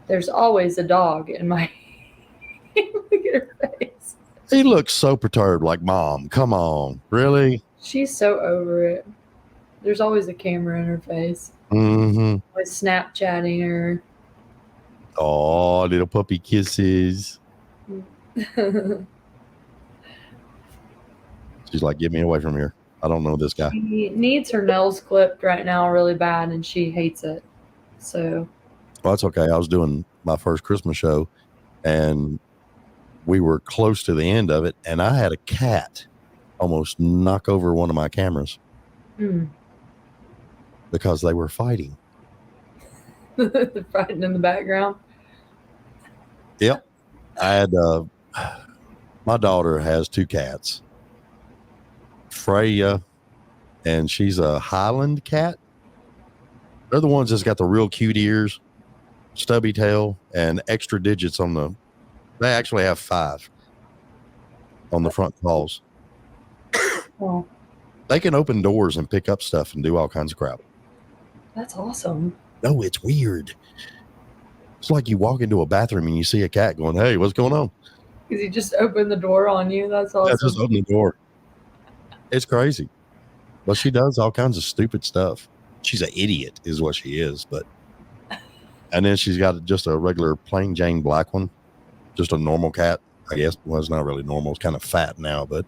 There's always a dog in my look at her face. He looks so perturbed, like, Mom, come on. Really? She's so over it. There's always a camera in her face. Mm-hmm. Always Snapchatting her. Oh, little puppy kisses. She's like, get me away from here. I don't know this guy. She needs her nails clipped right now really bad, and she hates it. So. Well, that's okay. I was doing my first Christmas show, and we were close to the end of it, and I had a cat almost knock over one of my cameras because they were fighting. They're fighting in the background. Yep. I had my daughter has 2 cats, Freya, and she's a Highland cat. They're the ones that's got the real cute ears, stubby tail, and extra digits on the. They actually have 5 on the front paws. Well, They can open doors and pick up stuff and do all kinds of crap. that's awesome. No, it's weird. It's like you walk into a bathroom and you see a cat going, "Hey, what's going on?" Because you just opened the door on you. That's Yeah, awesome. just open the door. It's crazy. But she does all kinds of stupid stuff. She's an idiot is what she is. And then she's got just a regular plain Jane black one. Just a normal cat, I guess. Well, it's not really normal. It's kind of fat now, but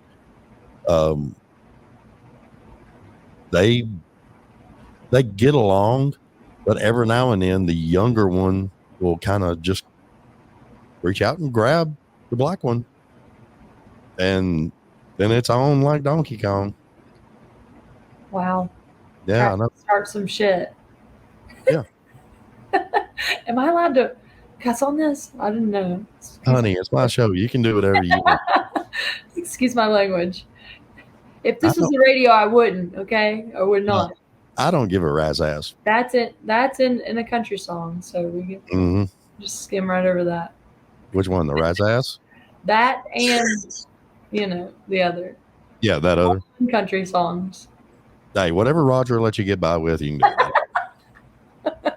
they get along, but every now and then the younger one will kind of just reach out and grab the black one, and then it's on like Donkey Kong. Wow. Yeah, I know. Start some shit. Yeah. Am I allowed to cuss on this? I didn't know. Honey, it's my show. You can do whatever you want. Excuse my language. If this I was the radio, I wouldn't. Okay, I would not. I don't give a rat's ass. That's it. That's in a country song, so we can just skim right over that. Which one? The rat's ass? That and the other. Yeah, that other Country songs. Hey, whatever Roger lets you get by with, you can do it.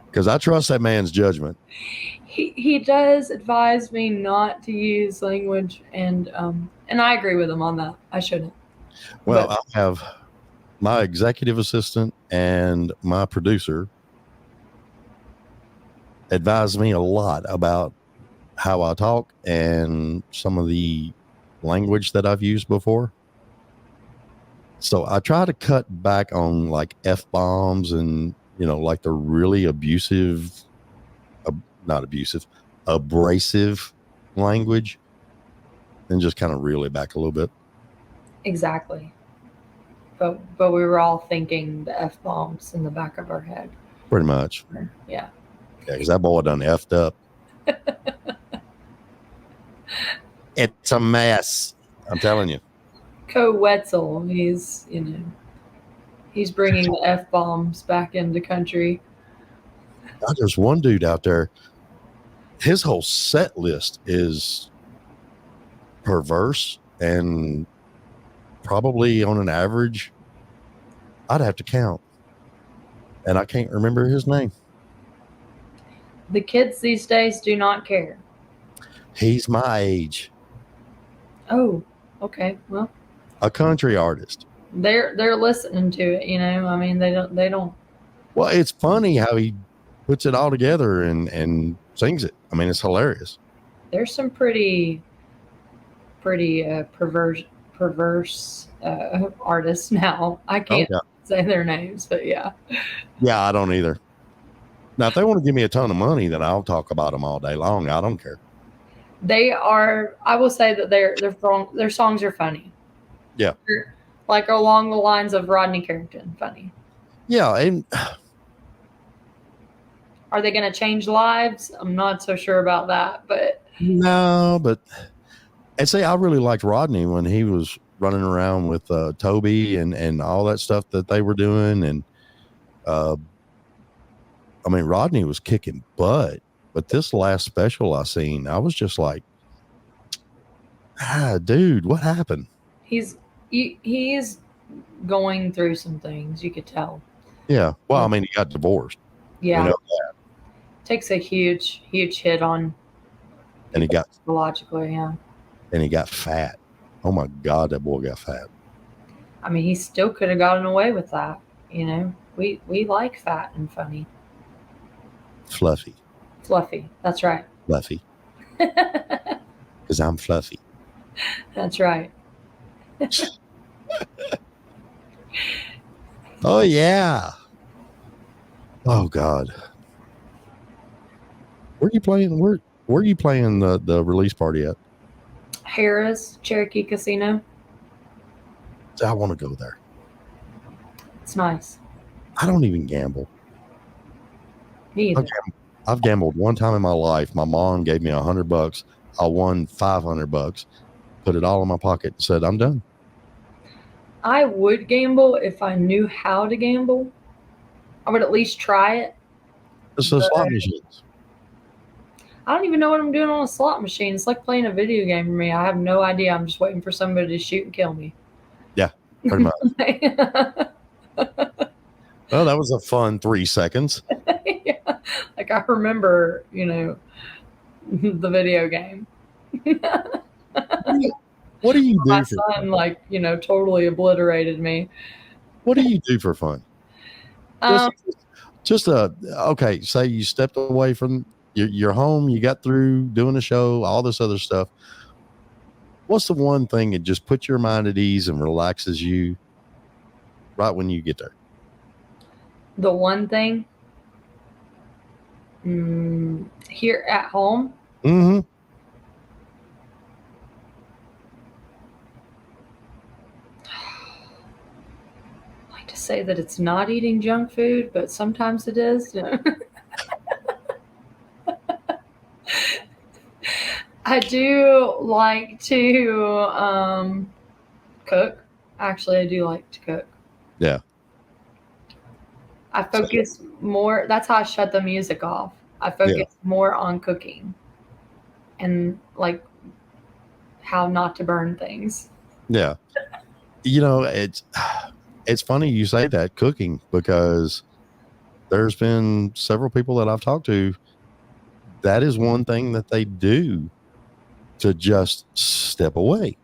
Because I trust that man's judgment. He does advise me not to use language, and I agree with him on that. I shouldn't. Well, I have my executive assistant and my producer advise me a lot about how I talk and some of the language that I've used before. So I try to cut back on like F-bombs and, like the really abrasive language, and just kind of reel it back a little bit. Exactly. But we were all thinking the F-bombs in the back of our head. Pretty much. Yeah. Yeah, because that boy done effed up. It's a mess. I'm telling you. Co Wetzel, he's bringing the F-bombs back into country. There's one dude out there. His whole set list is perverse, and probably on an average, I'd have to count. And I can't remember his name. The kids these days do not care. He's my age. Oh, okay. Well, a country artist. They're listening to it, I mean, they don't. Well, it's funny how he puts it all together and sings it. I mean, it's hilarious. There's some pretty perverse artists now. I can't say their names, but yeah. Yeah, I don't either. Now, if they want to give me a ton of money, then I'll talk about them all day long. I don't care. They are. I will say that their songs are funny. Yeah, they're like along the lines of Rodney Carrington, funny. Yeah, and are they going to change lives? I'm not so sure about that, but no. But and say I really liked Rodney when he was running around with Toby and all that stuff that they were doing, and I mean, Rodney was kicking butt. But this last special I seen, I was just like, dude, what happened? He's going through some things, you could tell. Yeah. Well, I mean, he got divorced. Yeah. Takes a huge hit on. And he got psychologically, yeah. And he got fat. Oh my God, that boy got fat. I mean, he still could have gotten away with that. We like fat and funny. Fluffy. That's right. Fluffy. Because I'm fluffy. That's right. Oh yeah. Oh God. Where are you playing? Where are you playing the release party at? Harrah's Cherokee Casino. I want to go there. It's nice. I don't even gamble. Me either. I've gambled one time in my life. My mom gave me $100. I won $500. Put it all in my pocket and said, I'm done. I would gamble if I knew how to gamble. I would at least try it. It's the slot machines. I don't even know what I'm doing on a slot machine. It's like playing a video game for me. I have no idea. I'm just waiting for somebody to shoot and kill me. Yeah, pretty much. Well, that was a fun 3 seconds. Yeah. Like I remember, the video game. What do you do My for son, totally obliterated me. What do you do for fun? Okay, say you stepped away from your home, you got through doing a show, all this other stuff. What's the one thing that just puts your mind at ease and relaxes you right when you get there? The one thing here at home. Mm-hmm. I like to say that it's not eating junk food, but sometimes it is. I do like to cook. Actually, I do like to cook. Yeah. I focus more. That's how I shut the music off. I focus more on cooking and like how not to burn things. Yeah. It's funny you say that, cooking, because there's been several people that I've talked to. That is one thing that they do to just step away,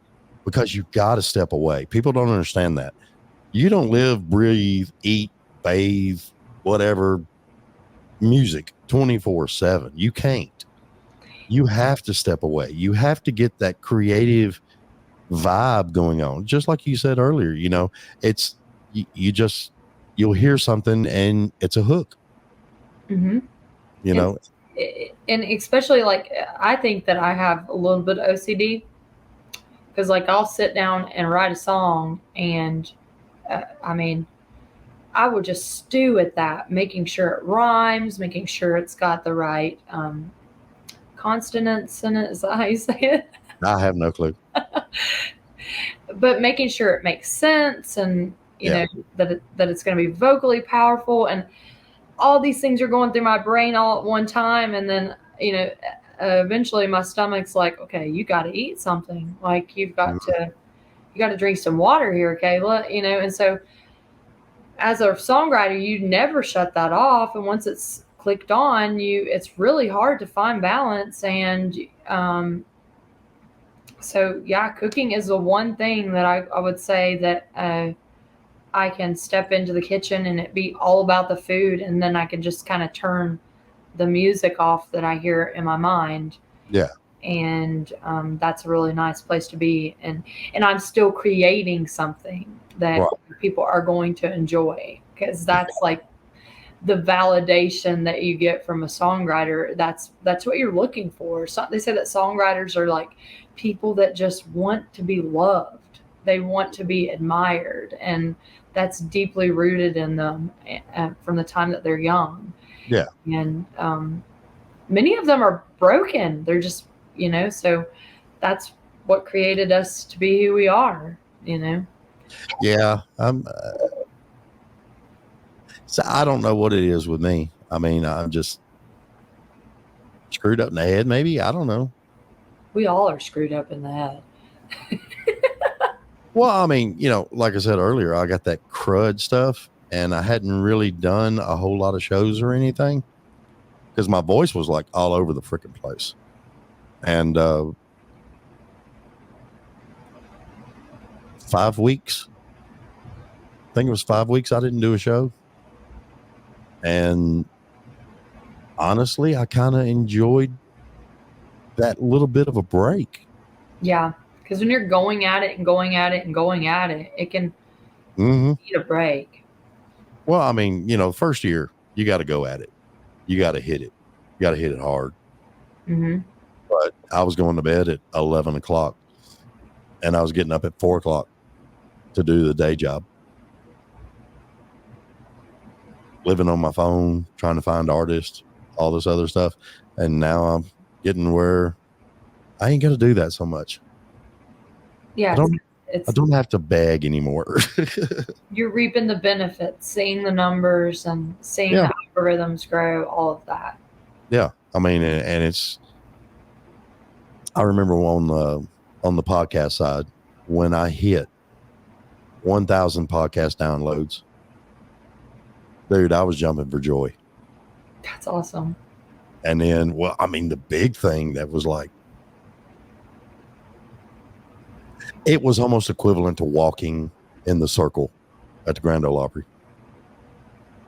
because you got to step away. People don't understand that. You don't live, breathe, eat, bathe, whatever, music 24/7. You can't. You have to step away. You have to get that creative vibe going on. Just like you said earlier, it's you'll hear something and it's a hook. Mm-hmm. And especially I think that I have a little bit of OCD, because I'll sit down and write a song and I would just stew at that, making sure it rhymes, making sure it's got the right consonants in it. Is that how you say it? I have no clue. But making sure it makes sense, and that it's going to be vocally powerful, and all these things are going through my brain all at one time, and then eventually my stomach's like, okay, you got to eat something. Like you got to drink some water here, Kayla. And so as a songwriter, you never shut that off, and once it's clicked on, it's really hard to find balance. And so yeah, cooking is the one thing that I would say that I can step into the kitchen and it be all about the food, and then I can just kind of turn the music off that I hear in my mind. Yeah. And that's a really nice place to be, and I'm still creating something that people are going to enjoy, because that's like the validation that you get from a songwriter. That's what you're looking for. So they say that songwriters are like people that just want to be loved. They want to be admired, and that's deeply rooted in them from the time that they're young. Yeah. And many of them are broken. They're just, so that's what created us to be who we are, Yeah. So I don't know what it is with me. I'm just screwed up in the head, maybe. I don't know. We all are screwed up in the head. Well, like I said earlier, I got that crud stuff, and I hadn't really done a whole lot of shows or anything because my voice was like all over the freaking place. And 5 weeks, I think it was 5 weeks, I didn't do a show. And honestly, I kind of enjoyed that little bit of a break. Yeah. Because when you're going at it and going at it and going at it, it can need a break. Well, first year, you got to go at it. You got to hit it. You got to hit it hard. Mm-hmm. But I was going to bed at 11 o'clock, and I was getting up at 4 o'clock to do the day job. Living on my phone, trying to find artists, all this other stuff. And now I'm getting where I ain't going to do that so much. Yeah. I don't have to beg anymore. You're reaping the benefits, seeing the numbers and seeing Yeah. the algorithms grow, all of that. Yeah. I mean, and I remember on the podcast side, when I hit 1,000 podcast downloads, dude, I was jumping for joy. That's awesome. And then, well, I mean, the big thing that was like, it was almost equivalent to walking in the circle at the Grand Ole Opry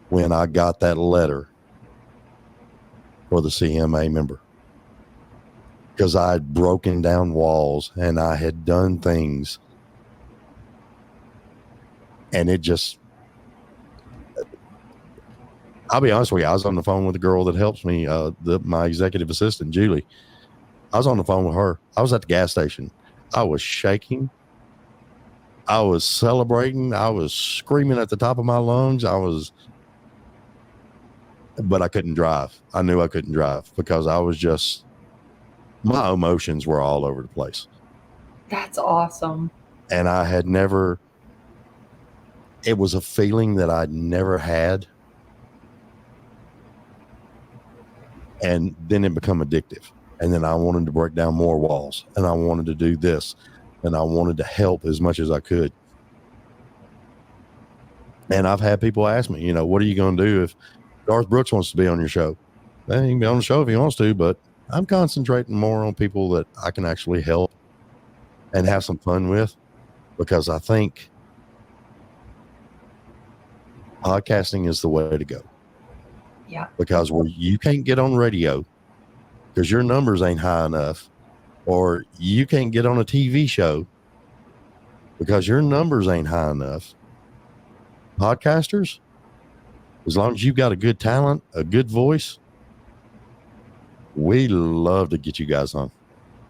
when I got that letter for the CMA member, because I had broken down walls and I had done things, and it just, I'll be honest with you, I was on the phone with the girl that helps me, my executive assistant, Julie. I was on the phone with her. I was at the gas station. I was shaking. I was celebrating. I was screaming at the top of my lungs. But I couldn't drive. I knew I couldn't drive because I was just, my emotions were all over the place. That's awesome. And I had never, it was a feeling that I'd never had. And then it became addictive. And then I wanted to break down more walls, and I wanted to do this, and I wanted to help as much as I could. And I've had people ask me, you know, what are you going to do if Garth Brooks wants to be on your show? Well, he can be on the show if he wants to, but I'm concentrating more on people that I can actually help and have some fun with, because I think podcasting is the way to go. Yeah. Because where you can't get on radio because your numbers ain't high enough, or you can't get on a TV show because your numbers ain't high enough. Podcasters, as long as you've got a good talent, a good voice, we love to get you guys on.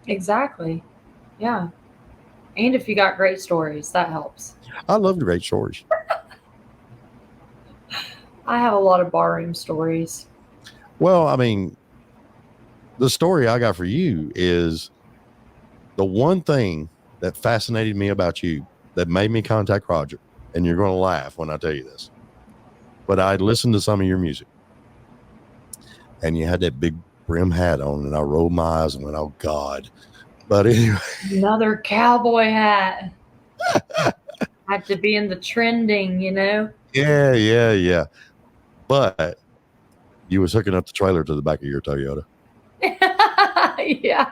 Exactly. Yeah. And if you got great stories, that helps. I love the great stories. I have a lot of barroom stories. Well, I mean, the story I got for you is the one thing that fascinated me about you that made me contact Roger, and you're going to laugh when I tell you this, but I'd listened to some of your music, and you had that big brim hat on, and I rolled my eyes and went, oh God. But anyway. Another cowboy hat. Had to be in the trending, you know? Yeah. But you was hooking up the trailer to the back of your Toyota. Yeah.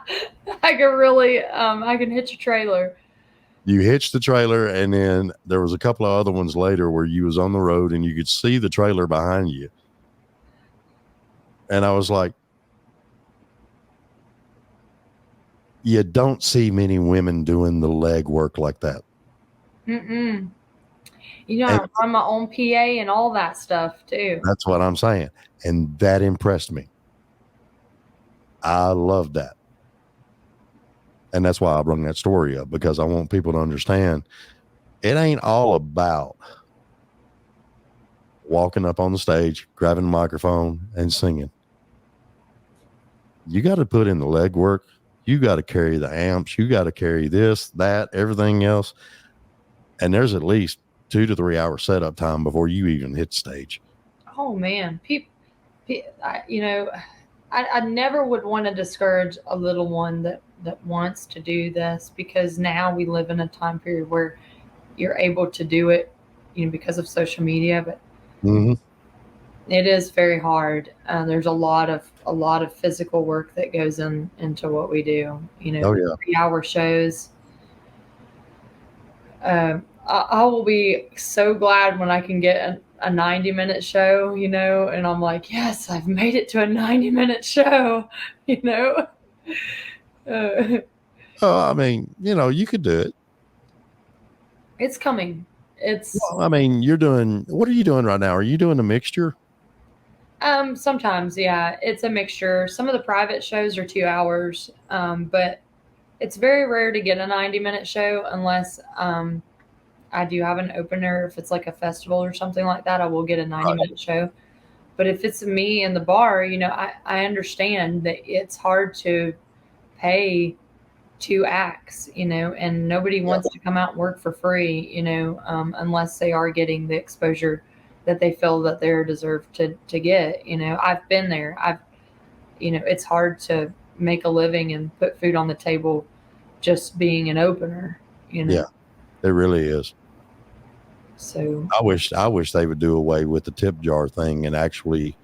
I could really, I can hitch a trailer. You hitched the trailer, and then there was a couple of other ones later where you was on the road and you could see the trailer behind you. And I was like, you don't see many women doing the leg work like that. Mm-mm. You know, I run my own PA and all that stuff too. That's what I'm saying. And that impressed me. I love that. And that's why I brought that story up, because I want people to understand it ain't all about walking up on the stage, grabbing a microphone and singing. You got to put in the legwork. You got to carry the amps. You got to carry this, that, everything else. And there's at least 2 to 3 hour setup time before you even hit stage. Oh man, you know, I never would want to discourage a little one that wants to do this, because now we live in a time period where you're able to do it, you know, because of social media. But it is very hard. There's a lot of physical work that goes into what we do. You know, 3 hour shows. I will be so glad when I can get a 90-minute show, you know, and I'm like, yes, I've made it to a 90-minute show, you know. I mean, you know, you could do it. It's coming. Well, I mean, what are you doing right now? Are you doing a mixture? Sometimes, yeah, it's a mixture. Some of the private shows are 2 hours, but it's very rare to get a 90-minute show unless I do have an opener. If it's like a festival or something like that, I will get a 90-minute show. But if it's me in the bar, you know, I understand that it's hard to pay two acts, and nobody wants to come out and work for free, unless they are getting the exposure that they feel that they're deserved to get. I've been there. It's hard to make a living and put food on the table just being an opener. Yeah, it really is. So I wish they would do away with the tip jar thing and actually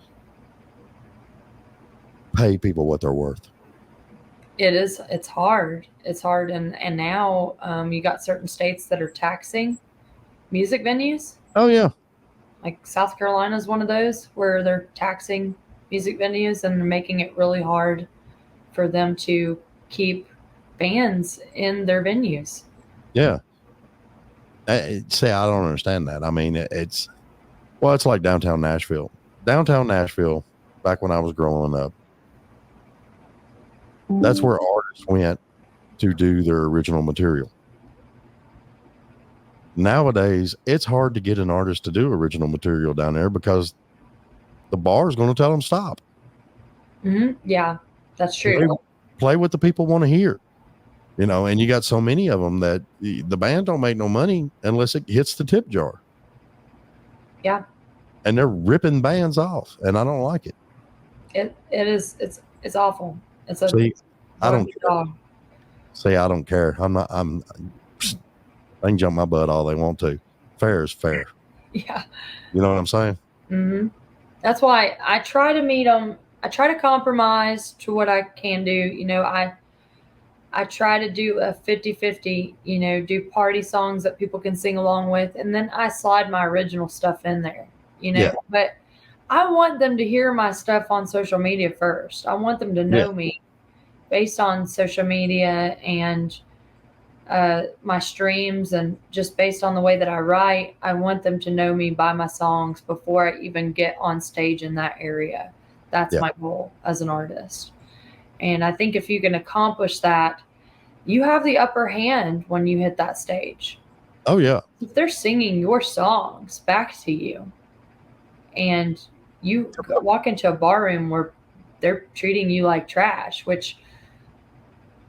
pay people what they're worth. it's hard. It's hard. And now you got certain states that are taxing music venues. Oh yeah. Like South Carolina is one of those where they're taxing music venues and they're making it really hard for them to keep bands in their venues. Yeah. See, I don't understand that. I mean, it's like downtown Nashville. Downtown Nashville, back when I was growing up, that's where artists went to do their original material. Nowadays, it's hard to get an artist to do original material down there because the bar is going to tell them stop. Mm-hmm. Yeah, that's true. Play what the people want to hear, and you got so many of them that the band don't make no money unless it hits the tip jar. Yeah. And they're ripping bands off, and I don't like it. It is. It's awful. It's a. See, I don't care. Dog. See, I don't care. They can jump my butt all they want to. Fair is fair. Yeah. You know what I'm saying? Mm-hmm. That's why I try to meet them. I try to compromise to what I can do. I try to do a 50-50, do party songs that people can sing along with. And then I slide my original stuff in there, Yeah. But I want them to hear my stuff on social media first. I want them to know me based on social media and my streams, and just based on the way that I write. I want them to know me by my songs before I even get on stage in that area. That's my goal as an artist. And I think if you can accomplish that, you have the upper hand when you hit that stage. Oh, yeah. If they're singing your songs back to you and you walk into a bar room where they're treating you like trash, which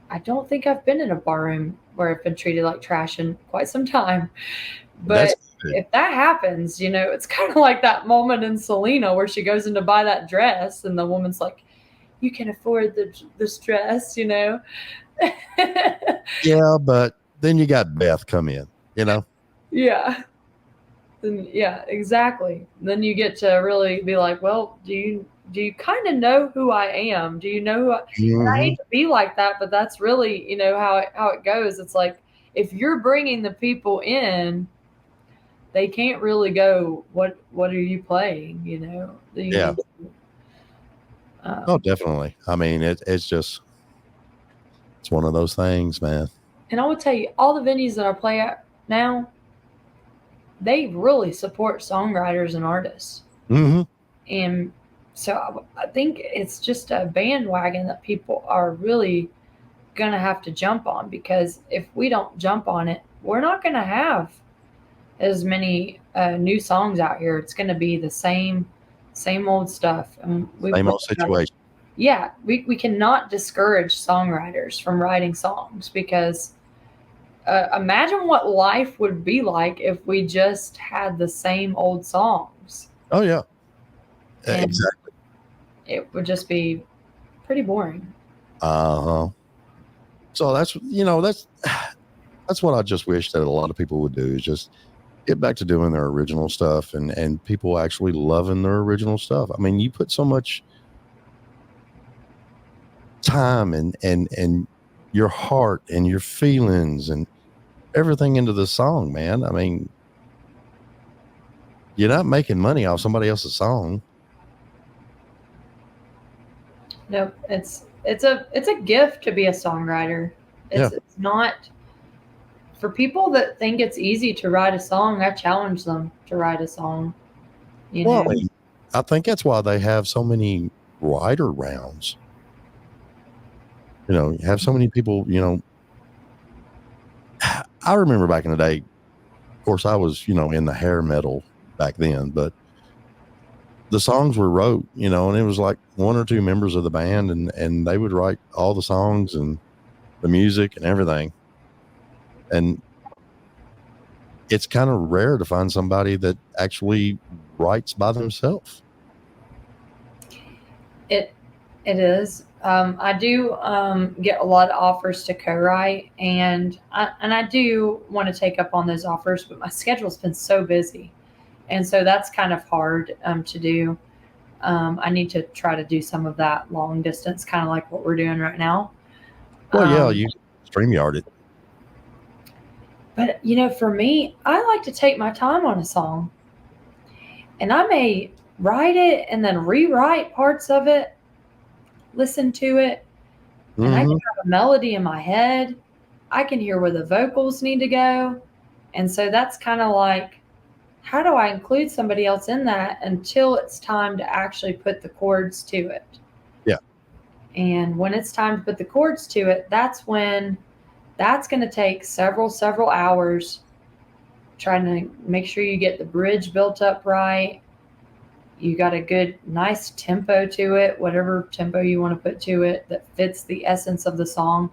I don't think I've been in a bar room where I've been treated like trash in quite some time. But if that happens, it's kind of like that moment in Selena where she goes in to buy that dress and the woman's like, you can afford this dress, Yeah, but then you got Beth come in, Yeah. Yeah, exactly. Then you get to really be like, well, do you kind of know who I am? Do you know who I hate to be like that, but that's really, how it goes. It's like, if you're bringing the people in, they can't really go, what are you playing? Yeah. Oh, definitely. I mean, it's one of those things, man. And I would tell you, all the venues that I play at now, they really support songwriters and artists. Mm-hmm. And so I think it's just a bandwagon that people are really going to have to jump on, because if we don't jump on it, we're not going to have as many new songs out here. It's going to be the same old stuff. And same old situation. Yeah. We cannot discourage songwriters from writing songs, because imagine what life would be like if we just had the same old songs. Oh, yeah. And exactly. It would just be pretty boring. So that's what I just wish that a lot of people would do, is just get back to doing their original stuff, and people actually loving their original stuff. I mean, you put so much time and your heart and your feelings and everything into the song, man. I mean, you're not making money off somebody else's song. No, it's a gift to be a songwriter. It's not for people that think it's easy to write a song. I challenge them to write a song. Well, I think that's why they have so many writer rounds. You have so many people, I remember back in the day, of course, I was, in the hair metal back then, but the songs were wrote, and it was like one or two members of the band, and they would write all the songs, and the music and everything. And it's kind of rare to find somebody that actually writes by themselves. It is. I do get a lot of offers to co-write, and I do want to take up on those offers, but my schedule's been so busy, and so that's kind of hard to do. I need to try to do some of that long distance, kind of like what we're doing right now. Well, yeah, you StreamYard it. But for me, I like to take my time on a song, and I may write it and then rewrite parts of it, listen to it, and I can have a melody in my head. I can hear where the vocals need to go. And so that's kind of like, how do I include somebody else in that until it's time to actually put the chords to it? Yeah. And when it's time to put the chords to it, that's when that's going to take several hours trying to make sure you get the bridge built up right. You got a good, nice tempo to it, whatever tempo you want to put to it that fits the essence of the song.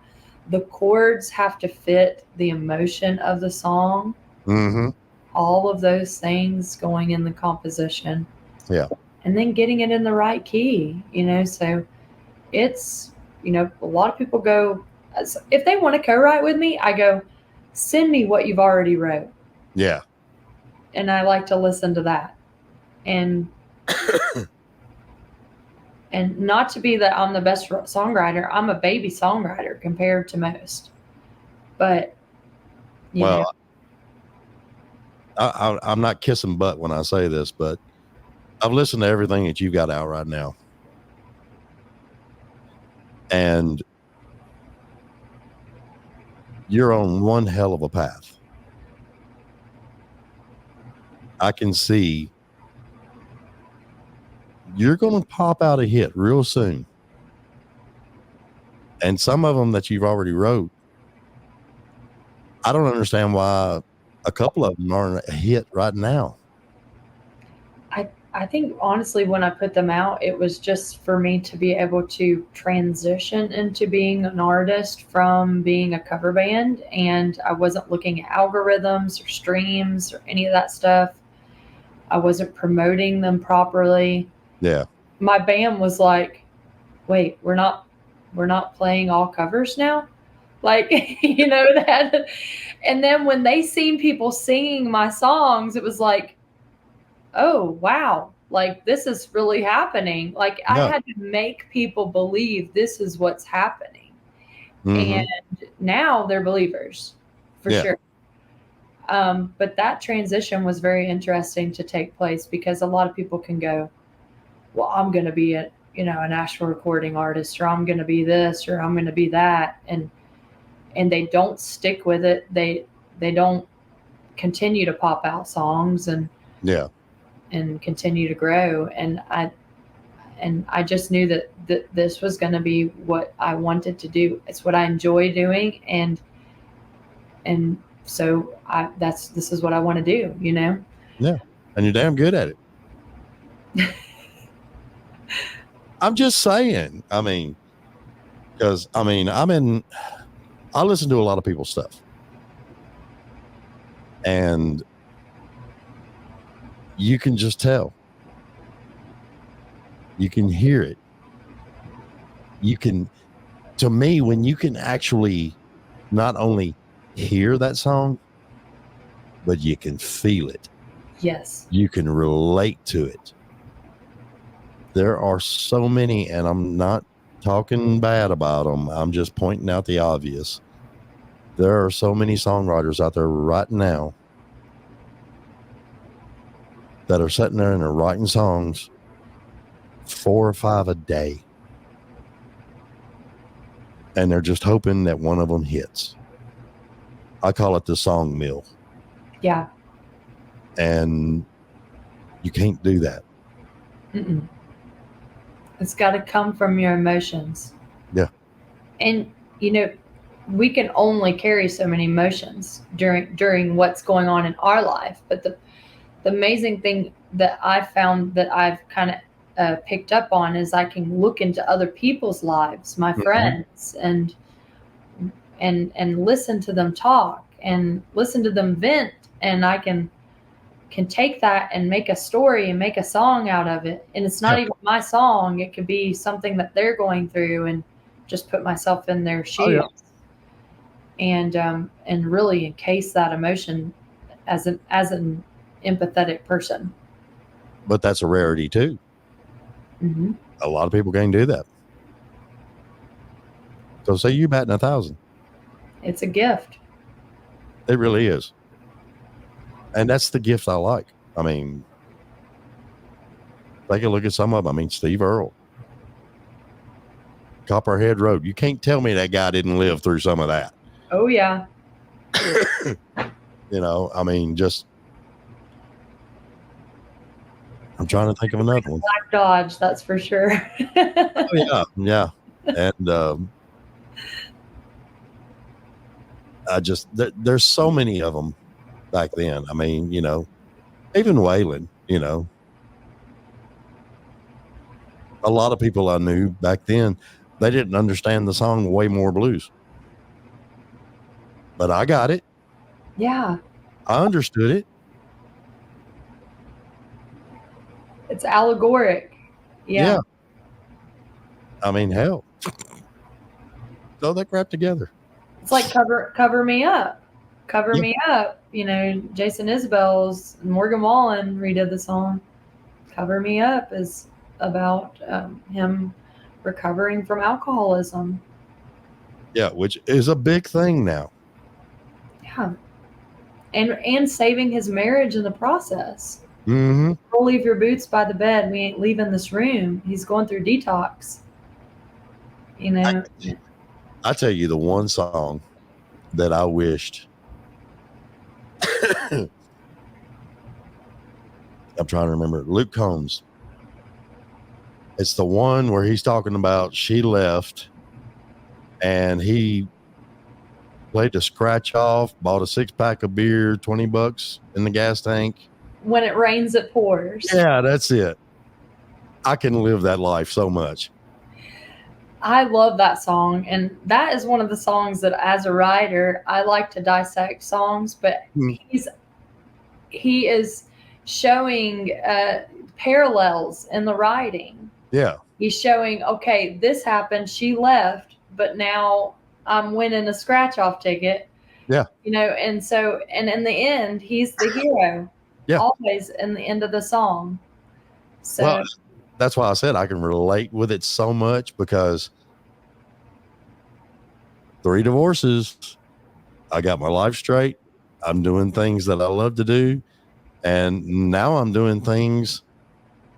The chords have to fit the emotion of the song. Mm-hmm. All of those things going in the composition. Yeah. And then getting it in the right key, so it's, a lot of people go, if they want to co-write with me, I go, send me what you've already wrote. Yeah. And I like to listen to that. And and not to be that I'm the best songwriter. I'm a baby songwriter compared to most. But, well, I'm not kissing butt when I say this, but I've listened to everything that you've got out right now. And you're on one hell of a path. I can see you're going to pop out a hit real soon. And some of them that you've already wrote, I don't understand why a couple of them aren't a hit right now. I think honestly, when I put them out, it was just for me to be able to transition into being an artist from being a cover band. And I wasn't looking at algorithms or streams or any of that stuff. I wasn't promoting them properly. Yeah. My band was like, wait, we're not playing all covers now? Like, that. And then when they seen people singing my songs, it was like, oh, wow, like this is really happening. Like I had to make people believe this is what's happening. Mm-hmm. And now they're believers for sure. But that transition was very interesting to take place because a lot of people can go, well, I'm going to be a national recording artist, or I'm going to be this, or I'm going to be that. And they don't stick with it. They don't continue to pop out songs and continue to grow. And I just knew that this was going to be what I wanted to do. It's what I enjoy doing. And so this is what I want to do, Yeah. And you're damn good at it. I'm just saying, because I listen to a lot of people's stuff, and you can just tell, you can hear it. To me, when you can actually not only hear that song, but you can feel it. Yes. You can relate to it. There are so many, and I'm not talking bad about them. I'm just pointing out the obvious. There are so many songwriters out there right now that are sitting there and they're writing songs 4 or 5 a day. And they're just hoping that one of them hits. I call it the song mill. Yeah. And you can't do that. Mm-mm. It's got to come from your emotions. Yeah. And, we can only carry so many emotions during what's going on in our life. But the amazing thing that I found that I've kind of picked up on is I can look into other people's lives, my friends, and and listen to them talk and listen to them vent, and I can take that and make a story and make a song out of it. And it's not Yeah. even my song. It could be something that they're going through, and just put myself in their shoes. Oh, And really encase that emotion as an empathetic person. But that's a rarity too. Mm-hmm. A lot of people can't do that. So say you batting 1,000. It's a gift. It really is. And that's the gift I like. I mean, take a look at some of them. I mean, Steve Earle, Copperhead Road. You can't tell me that guy didn't live through some of that. Oh yeah. You know, I mean, just, I'm trying to think of another one. Black Dodge, that's for sure. Oh, yeah. Yeah. And there's so many of them back then. I mean, you know, even Waylon, you know, a lot of people I knew back then, they didn't understand the song Way More Blues. But I got it. Yeah. I understood it. It's allegoric. Yeah. I mean, hell, throw that crap together. It's like cover me up. Cover Yeah. me up. You know, Jason Isbell's Morgan Wallen redid the song. Cover Me Up is about him recovering from alcoholism. Yeah, which is a big thing now. Yeah. And saving his marriage in the process. Mm-hmm. Don't leave your boots by the bed. We ain't leaving this room. He's going through detox. You know. I tell you, the one song that I wished. I'm trying to remember. Luke Combs. It's the one where he's talking about she left and he played a scratch off, bought a 6-pack of beer, $20 in the gas tank. When it rains, it pours. Yeah, that's it. I can live that life so much. I love that song. And that is one of the songs that, as a writer, I like to dissect songs, but he is showing parallels in the writing. Yeah. He's showing, okay, this happened, she left, but now I'm winning a scratch off ticket. Yeah. You know, and so, and in the end, he's the hero. Yeah. Always in the end of the song. So well, that's why I said I can relate with it so much, because 3 divorces, I got my life straight. I'm doing things that I love to do. And now I'm doing things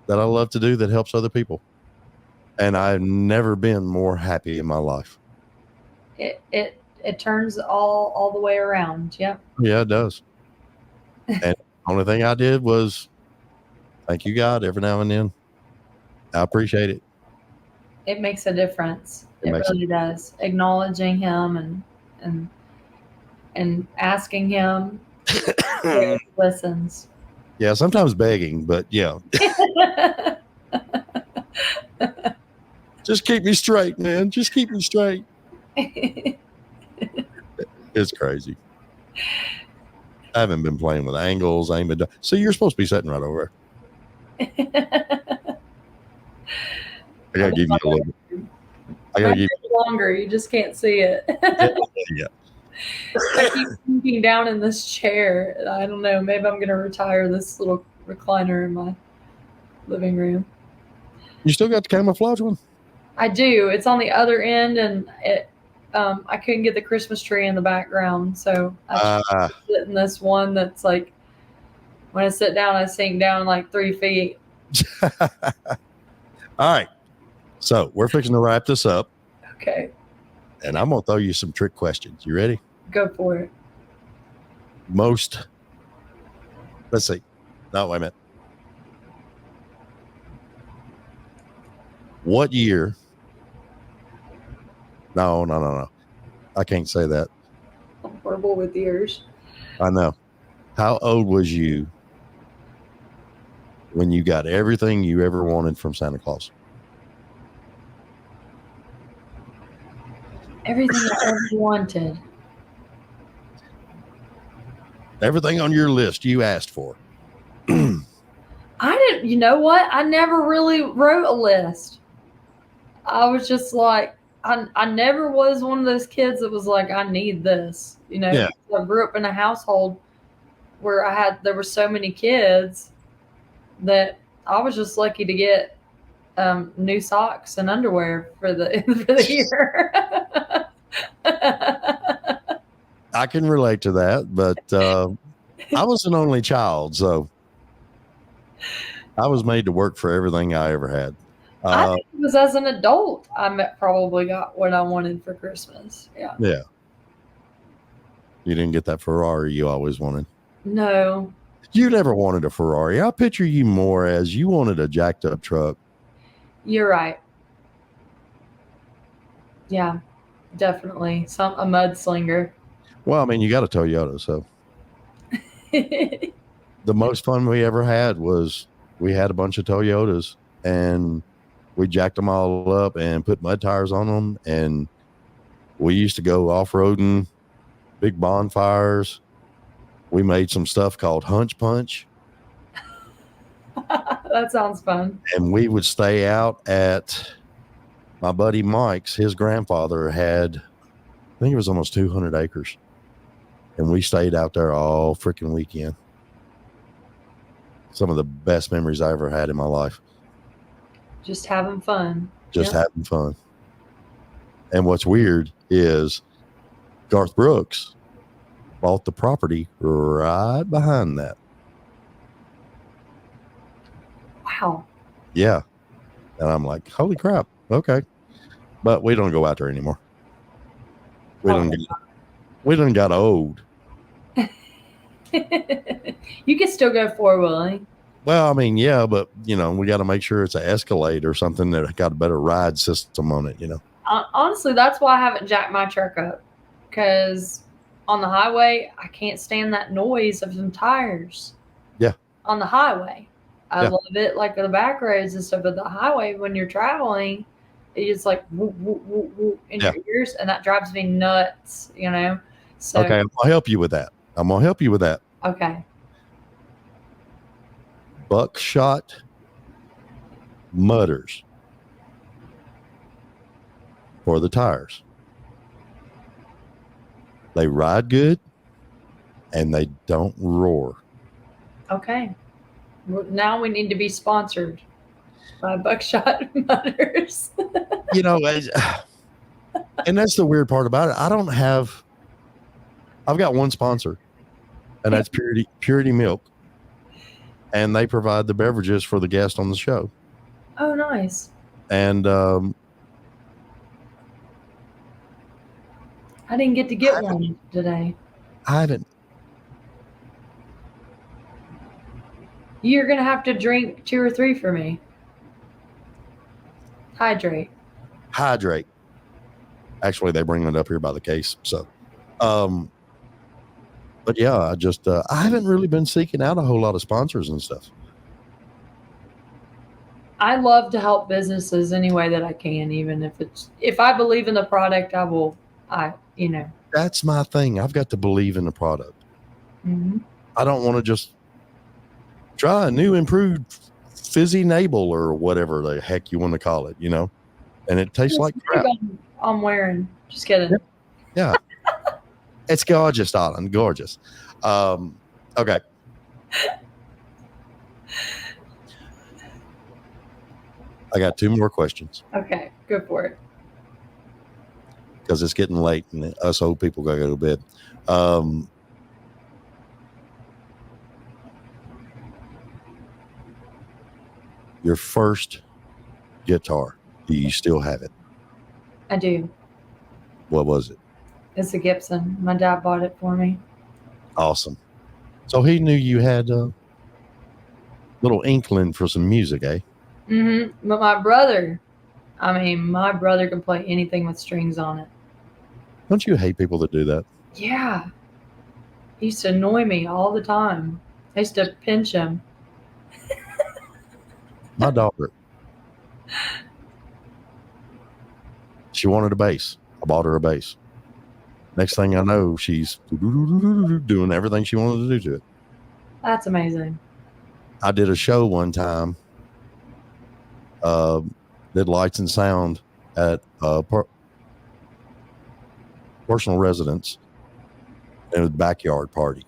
that I love to do that helps other people. And I've never been more happy in my life. it turns all the way around. Yep. Yeah, it does. And the only thing I did was thank you, God, every now and then. I appreciate it. It makes a difference. It makes really does. Acknowledging him and asking him if he listens. Yeah, sometimes begging, but yeah. Just keep me straight, man. Just keep me straight. It's crazy. I haven't been playing with angles. I ain't been. So you're supposed to be sitting right over there. I gotta give you a little bit. I gotta give you longer. You just can't see it. Yeah. I keep sinking down in this chair. I don't know. Maybe I'm gonna retire this little recliner in my living room. You still got the camouflage one? I do. It's on the other end, and I couldn't get the Christmas tree in the background, so I sit in this one that's like, when I sit down, I sink down like 3 feet. All right. So we're fixing to wrap this up. Okay. And I'm going to throw you some trick questions. You ready? Go for it. Let's see. No, wait a minute. What year? No. I can't say that. I'm horrible with years. I know. How old was you when you got everything you ever wanted from Santa Claus? Everything I ever wanted. Everything on your list you asked for. I didn't, you know what? I never really wrote a list. I was just like, I never was one of those kids that was like, I need this. You know, Yeah. I grew up in a household where there were so many kids that I was just lucky to get new socks and underwear for the for the year. I can relate to that, but I was an only child, so I was made to work for everything I ever had. I think it was as an adult probably got what I wanted for Christmas. Yeah. Yeah. You didn't get that Ferrari you always wanted. No. You never wanted a Ferrari. I picture you more as you wanted a jacked up truck. You're right. Yeah, definitely. A mudslinger. Well, I mean, you got a Toyota, so the most fun we ever had was we had a bunch of Toyotas and we jacked them all up and put mud tires on them. And we used to go off-roading, big bonfires. We made some stuff called Hunch Punch. That sounds fun. And we would stay out at my buddy Mike's. His grandfather had, I think it was almost 200 acres. And we stayed out there all freaking weekend. Some of the best memories I ever had in my life. Just having fun. Just having fun. And what's weird is Garth Brooks bought the property right behind that. Wow. Yeah. And I'm like, holy crap. Okay. But we don't go out there anymore. We done got old. You can still go four-wheeling. Well, I mean, yeah, but we got to make sure it's an Escalade or something that got a better ride system on it, Honestly, that's why I haven't jacked my truck up, because on the highway, I can't stand that noise of some tires. Yeah. On the highway. I love it, like the back roads and stuff, but the highway, when you're traveling, it's like whoop, whoop, whoop, whoop in your ears, and that drives me nuts, So, okay, I'll help you with that. Okay. Buckshot mudders for the tires. They ride good and they don't roar. Okay. Now we need to be sponsored by Buckshot Mudders. And that's the weird part about it. I've got one sponsor, and that's Purity Milk. And they provide the beverages for the guest on the show. Oh, nice. And I didn't get to get one today. I haven't. You're going to have to drink 2 or 3 for me. Hydrate. Actually, they bring it up here by the case. So, but yeah, I haven't really been seeking out a whole lot of sponsors and stuff. I love to help businesses any way that I can, even if I believe in the product, I will, That's my thing. I've got to believe in the product. Mm-hmm. I don't want to just try a new improved fizzy Nabel or whatever the heck you want to call it, and it tastes like crap. I'm wearing. Just kidding. Yeah. It's gorgeous, darling. Gorgeous. Okay. I got 2 more questions. Okay, go for it. Because it's getting late and us old people got to go to bed. Your first guitar, do you still have it? I do. What was it? It's a Gibson. My dad bought it for me. Awesome. So he knew you had a little inkling for some music, eh? Mm-hmm. But my brother can play anything with strings on it. Don't you hate people that do that? Yeah. He used to annoy me all the time. I used to pinch him. My daughter, she wanted a bass. I bought her a bass. Next thing I know, she's doing everything she wanted to do to it. That's amazing. I did a show one time, did lights and sound at a personal residence in a backyard party.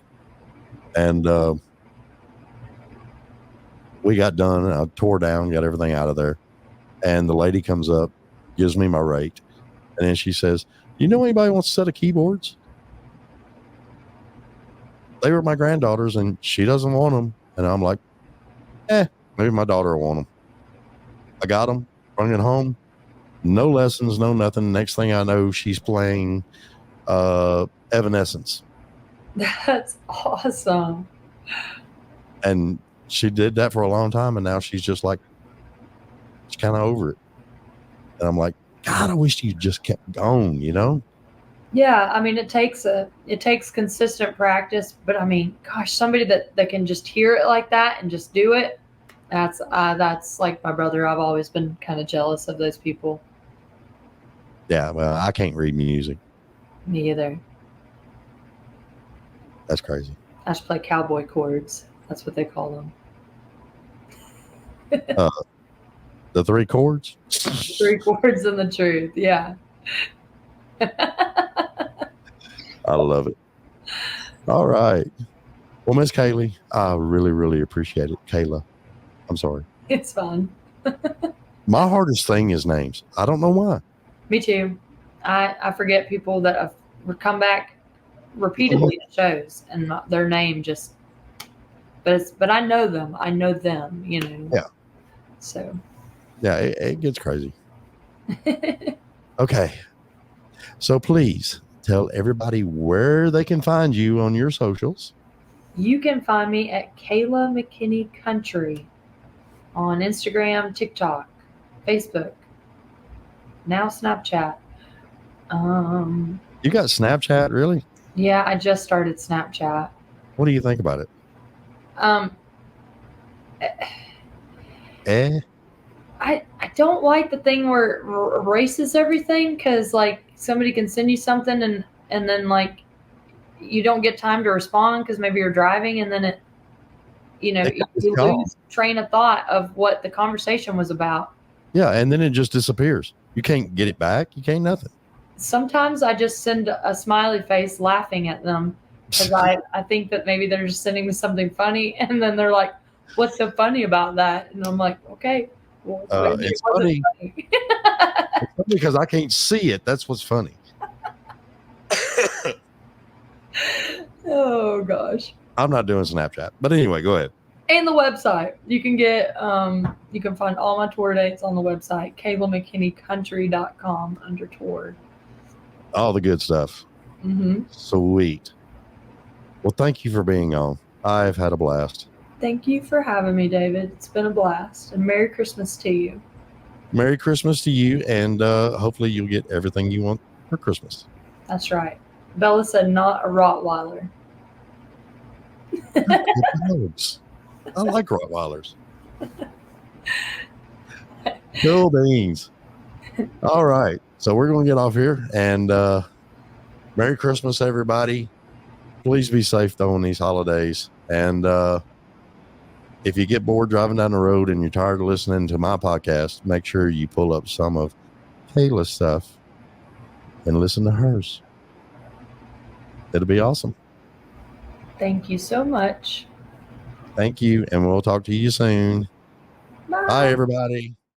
And we got done. And I tore down, got everything out of there. And the lady comes up, gives me my rate. And then she says, you know anybody wants a set of keyboards? They were my granddaughters and she doesn't want them. And I'm like, maybe my daughter will want them. I got them, brought it home. No lessons, no nothing. Next thing I know, she's playing Evanescence. That's awesome. And she did that for a long time. And now she's just like, she's kind of over it. And I'm like, God, I wish you just kept going, you know? Yeah, I mean, it takes consistent practice, but I mean, gosh, somebody that can just hear it like that and just do it. That's like my brother. I've always been kind of jealous of those people. Yeah, well, I can't read music. Me either. That's crazy. I just play cowboy chords. That's what they call them. The 3 chords? 3 chords and the truth. Yeah. I love it. All right. Well, Miss Kaylee, I really, really appreciate it. Kayla, I'm sorry. It's fun. My hardest thing is names. I don't know why. Me too. I forget people that have come back repeatedly to shows and their name just, but I know them. I know them, you know. Yeah. So. Yeah, it gets crazy. Okay. So please tell everybody where they can find you on your socials. You can find me at Kayla McKinney Country on Instagram, TikTok, Facebook, now Snapchat. You got Snapchat, really? Yeah, I just started Snapchat. What do you think about it? I don't like the thing where it erases everything, because like somebody can send you something and then like you don't get time to respond because maybe you're driving, and then you lose train of thought of what the conversation was about. Yeah, and then it just disappears. You can't get it back. You can't nothing. Sometimes I just send a smiley face laughing at them because I think that maybe they're just sending me something funny, and then they're like, what's so funny about that? And I'm like, okay. Well, it's funny. It's funny because I can't see it. That's what's funny. Oh gosh. I'm not doing Snapchat. But anyway, go ahead. And the website. You can get you can find all my tour dates on the website, KaylaMcKinneyCountry.com under tour. All the good stuff. Mm-hmm. Sweet. Well, thank you for being on. I've had a blast. Thank you for having me, David. It's been a blast. And Merry Christmas to you. Merry Christmas to you, and hopefully you'll get everything you want for Christmas. That's right. Bella said not a Rottweiler. Dogs. I like Rottweilers. Cool beans. All right. So we're going to get off here, and Merry Christmas, everybody. Please be safe, though, on these holidays. And if you get bored driving down the road and you're tired of listening to my podcast, make sure you pull up some of Kayla's stuff and listen to hers. It'll be awesome. Thank you so much. Thank you, and we'll talk to you soon. Bye. Bye, everybody.